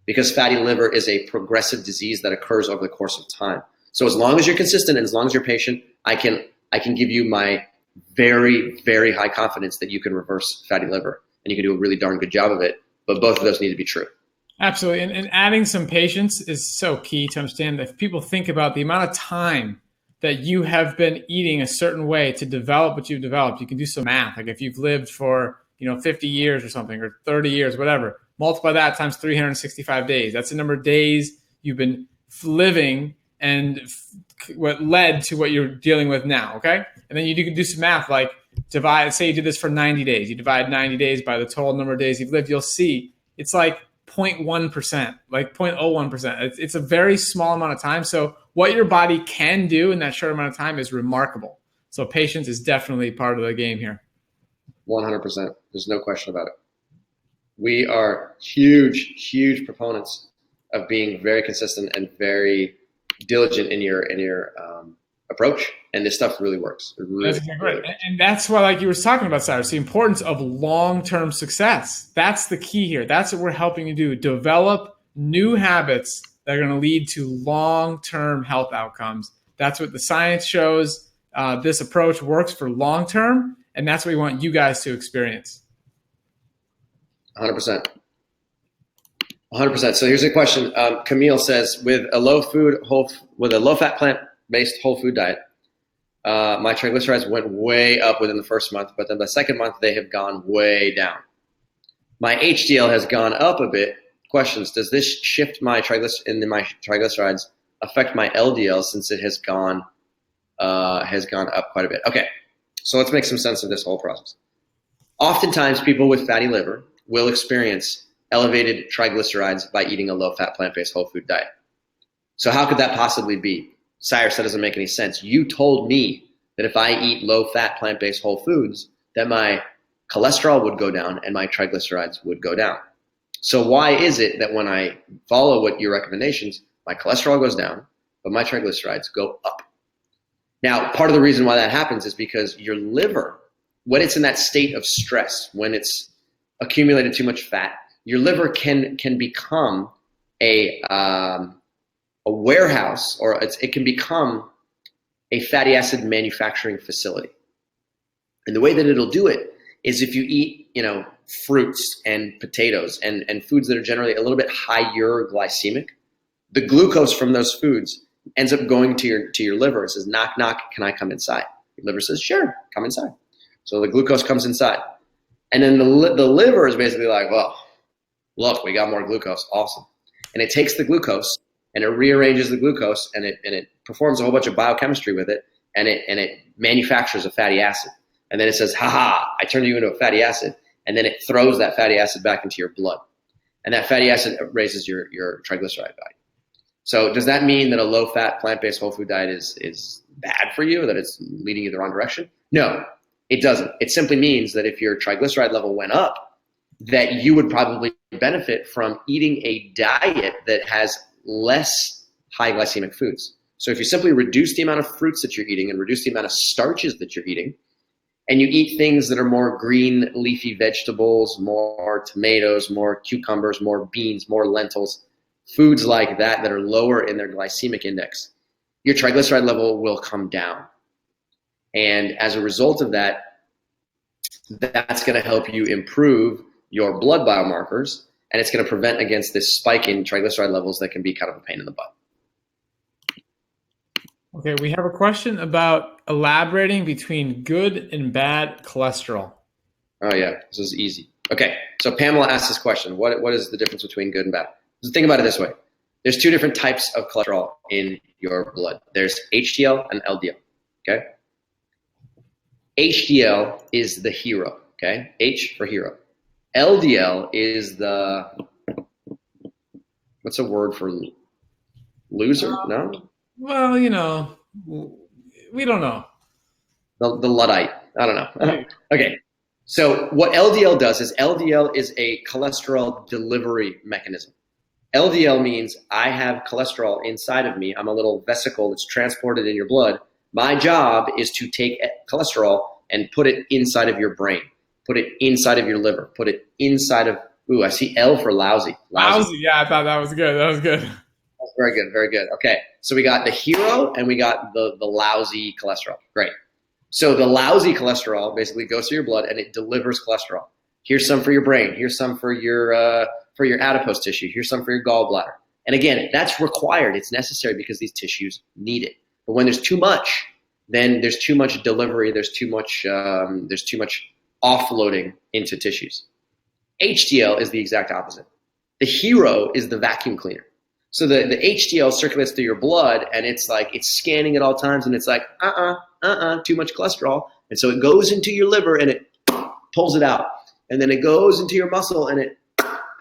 because fatty liver is a progressive disease that occurs over the course of time. So as long as you're consistent and as long as you're patient, I can give you my very, very high confidence that you can reverse fatty liver, and you can do a really darn good job of it. But both of those need to be true. Absolutely. And adding some patience is so key to understand that if people think about the amount of time that you have been eating a certain way to develop what you've developed, you can do some math. Like if you've lived for, 50 years or something, or 30 years, whatever, multiply that times 365 days. That's the number of days you've been living and what led to what you're dealing with now. Okay. And then you can do some math, like say you did this for 90 days. You divide 90 days by the total number of days you've lived. You'll see it's like 0.1%, like 0.01%. It's a very small amount of time. So what your body can do in that short amount of time is remarkable. So patience is definitely part of the game here. 100%. There's no question about it. We are huge proponents of being very consistent and very diligent in your approach. And this stuff really works. It really, that's exactly right. And that's why, like you were talking about, Cyrus, the importance of long-term success. That's the key here. That's what we're helping you do. Develop new habits that are going to lead to long-term health outcomes. That's what the science shows. This approach works for long-term, and that's what we want you guys to experience. 100%. 100%. So here's a question. Camille says, with a low-fat, plant-based whole food diet, my triglycerides went way up within the first month, but then the second month they have gone way down. My HDL has gone up a bit. Questions: does this shift my triglycerides affect my LDL since it has gone up quite a bit? Okay, so let's make some sense of this whole process. Oftentimes, people with fatty liver will experience elevated triglycerides by eating a low-fat, plant-based whole food diet. So how could that possibly be? Cyrus, that doesn't make any sense. You told me that if I eat low-fat, plant-based whole foods, that my cholesterol would go down and my triglycerides would go down. So why is it that when I follow your recommendations, my cholesterol goes down, but my triglycerides go up? Now, part of the reason why that happens is because your liver, when it's in that state of stress, when it's accumulated too much fat, your liver can become a warehouse, or it can become a fatty acid manufacturing facility. And the way that it'll do it is if you eat, fruits and potatoes and foods that are generally a little bit higher glycemic, the glucose from those foods ends up going to your liver. It says, knock, knock, can I come inside? Your liver says, sure, come inside. So the glucose comes inside. And then the liver is basically like, well, look, we got more glucose. Awesome. And it takes the glucose and it rearranges the glucose and it performs a whole bunch of biochemistry with it. and it manufactures a fatty acid. And then it says, haha, I turned you into a fatty acid. And then it throws that fatty acid back into your blood. And that fatty acid raises your triglyceride value. So does that mean that a low-fat, plant-based whole food diet is bad for you, or that it's leading you the wrong direction? No, it doesn't. It simply means that if your triglyceride level went up, that you would probably benefit from eating a diet that has less high glycemic foods. So if you simply reduce the amount of fruits that you're eating and reduce the amount of starches that you're eating, and you eat things that are more green leafy vegetables, more tomatoes, more cucumbers, more beans, more lentils, foods like that that are lower in their glycemic index, your triglyceride level will come down. And as a result of that, that's going to help you improve your blood biomarkers, and it's going to prevent against this spike in triglyceride levels that can be kind of a pain in the butt. Okay, we have a question about elaborating between good and bad cholesterol. Oh yeah, this is easy. Okay, so Pamela asked this question: What is the difference between good and bad? So think about it this way: there's two different types of cholesterol in your blood. There's HDL and LDL. Okay, HDL is the hero. Okay, H for hero. LDL is the, what's a word for loser? No. Well, we don't know. The Luddite. I don't know. Okay. So what LDL does is LDL is a cholesterol delivery mechanism. LDL means I have cholesterol inside of me. I'm a little vesicle that's transported in your blood. My job is to take cholesterol and put it inside of your brain, put it inside of your liver, put it inside of, ooh, I see L for lousy. Lousy. Yeah, I thought that was good. That was good. That's very good. Very good. Okay. So we got the hero and we got the lousy cholesterol. Great. So the lousy cholesterol basically goes through your blood and it delivers cholesterol. Here's some for your brain. Here's some for your adipose tissue. Here's some for your gallbladder. And again, that's required. It's necessary because these tissues need it. But when there's too much, then there's too much delivery. There's too much offloading into tissues. HDL is the exact opposite. The hero is the vacuum cleaner. So the HDL circulates through your blood, and it's like it's scanning at all times, and it's like too much cholesterol, and so it goes into your liver and it pulls it out, and then it goes into your muscle and it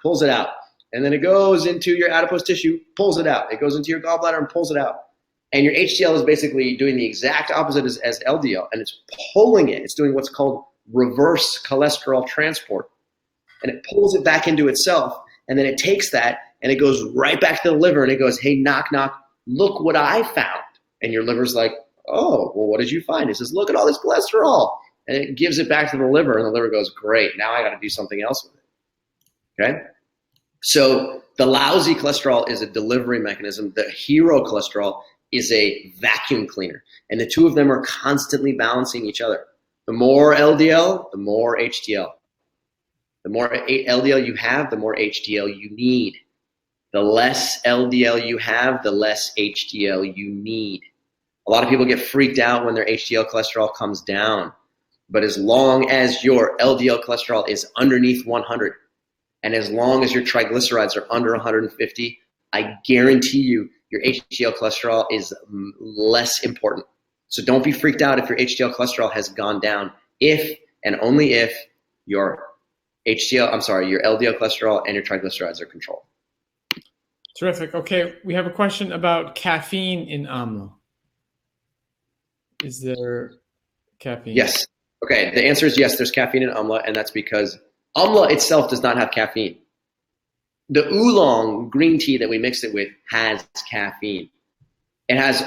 pulls it out, and then it goes into your adipose tissue, pulls it out, it goes into your gallbladder and pulls it out, and your HDL is basically doing the exact opposite as LDL, and it's pulling it. It's doing what's called reverse cholesterol transport, and it pulls it back into itself, and then it takes that. And it goes right back to the liver and it goes, hey, knock, knock, look what I found. And your liver's like, oh, well, what did you find? It says, look at all this cholesterol. And it gives it back to the liver and the liver goes, great, now I got to do something else with it. Okay? So the lousy cholesterol is a delivery mechanism. The hero cholesterol is a vacuum cleaner. And the two of them are constantly balancing each other. The more LDL, the more HDL. The more LDL you have, the more HDL you need. The less LDL you have, the less HDL you need. A lot of people get freaked out when their HDL cholesterol comes down. But as long as your LDL cholesterol is underneath 100, and as long as your triglycerides are under 150, I guarantee you your HDL cholesterol is less important. So don't be freaked out if your HDL cholesterol has gone down if and only if your LDL cholesterol and your triglycerides are controlled. Terrific. Okay, we have a question about caffeine in amla. Is there caffeine? Yes. Okay, the answer is yes, there's caffeine in amla, and that's because amla itself does not have caffeine. The oolong green tea that we mix it with has caffeine. It has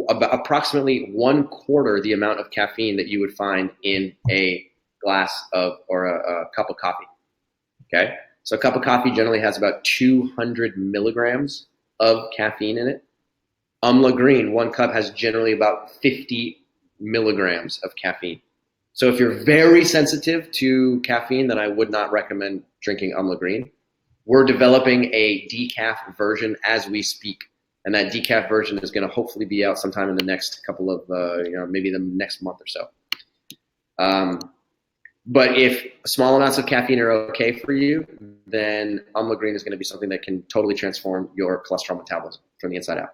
about approximately 1/4 the amount of caffeine that you would find in a glass of or a cup of coffee. Okay? So a cup of coffee generally has about 200 milligrams of caffeine in it. Amla Green, 1 cup has generally about 50 milligrams of caffeine. So if you're very sensitive to caffeine, then I would not recommend drinking Amla Green. We're developing a decaf version as we speak. And that decaf version is going to hopefully be out sometime in the next couple of, maybe the next month or so. But if small amounts of caffeine are okay for you, then Amla Green is going to be something that can totally transform your cholesterol metabolism from the inside out.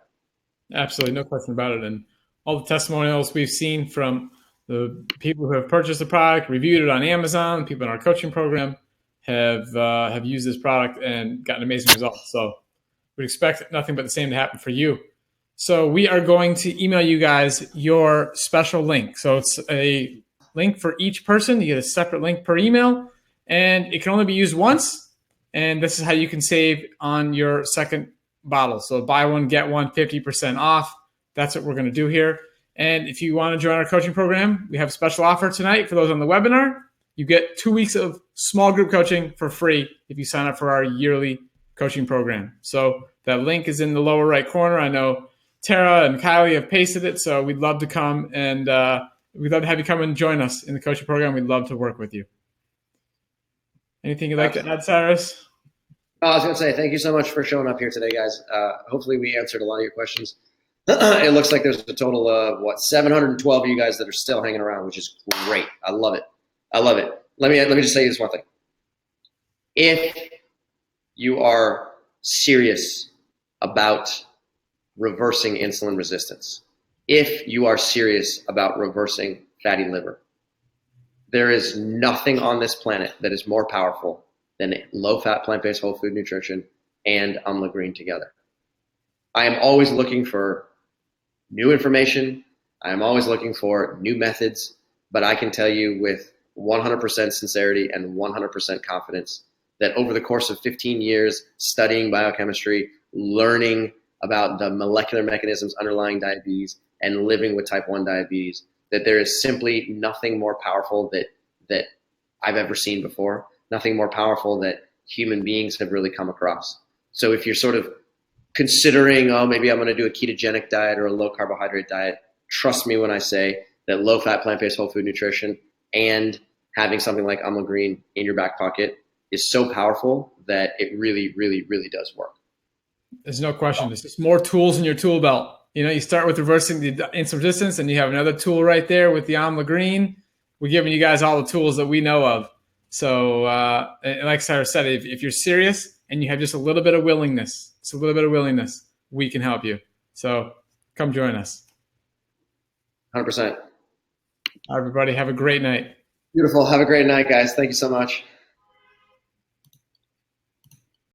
Absolutely, no question about it. And all the testimonials we've seen from the people who have purchased the product, reviewed it on Amazon, people in our coaching program have used this product and gotten amazing results. So we'd expect nothing but the same to happen for you. So we are going to email you guys your special link. So it's a link for each person. You get a separate link per email, and it can only be used once. And this is how you can save on your second bottle. So buy one, get one, 50% off. That's what we're going to do here. And if you want to join our coaching program, we have a special offer tonight for those on the webinar. You get 2 weeks of small group coaching for free if you sign up for our yearly coaching program. So that link is in the lower right corner. I know Tara and Kylie have pasted it, so we'd love to come and we'd love to have you come and join us in the coaching program. We'd love to work with you. Anything you'd like to add, Cyrus? I was going to say, thank you so much for showing up here today, guys. Hopefully we answered a lot of your questions. It looks like there's a total of, 712 of you guys that are still hanging around, which is great. I love it. I love it. Let me just say this one thing. If you are serious about reversing insulin resistance, if you are serious about reversing fatty liver, there is nothing on this planet that is more powerful than low-fat, plant-based, whole food nutrition and Amla Green together. I am always looking for new information. I am always looking for new methods, but I can tell you with 100% sincerity and 100% confidence that over the course of 15 years studying biochemistry, learning about the molecular mechanisms underlying diabetes, and living with type 1 diabetes, that there is simply nothing more powerful that I've ever seen before, nothing more powerful that human beings have really come across. So if you're sort of considering, oh, maybe I'm going to do a ketogenic diet or a low carbohydrate diet, trust me when I say that low fat, plant-based, whole food nutrition and having something like Amla Green in your back pocket is so powerful that it really, really, really does work. There's no question. There's just more tools in your tool belt. You know, you start with reversing the insulin resistance, and you have another tool right there with the Amla Green. We're giving you guys all the tools that we know of. So, like Cyrus said, if you're serious and you have just a little bit of willingness, we can help you. So come join us. 100%. Everybody, have a great night. Beautiful. Have a great night, guys. Thank you so much.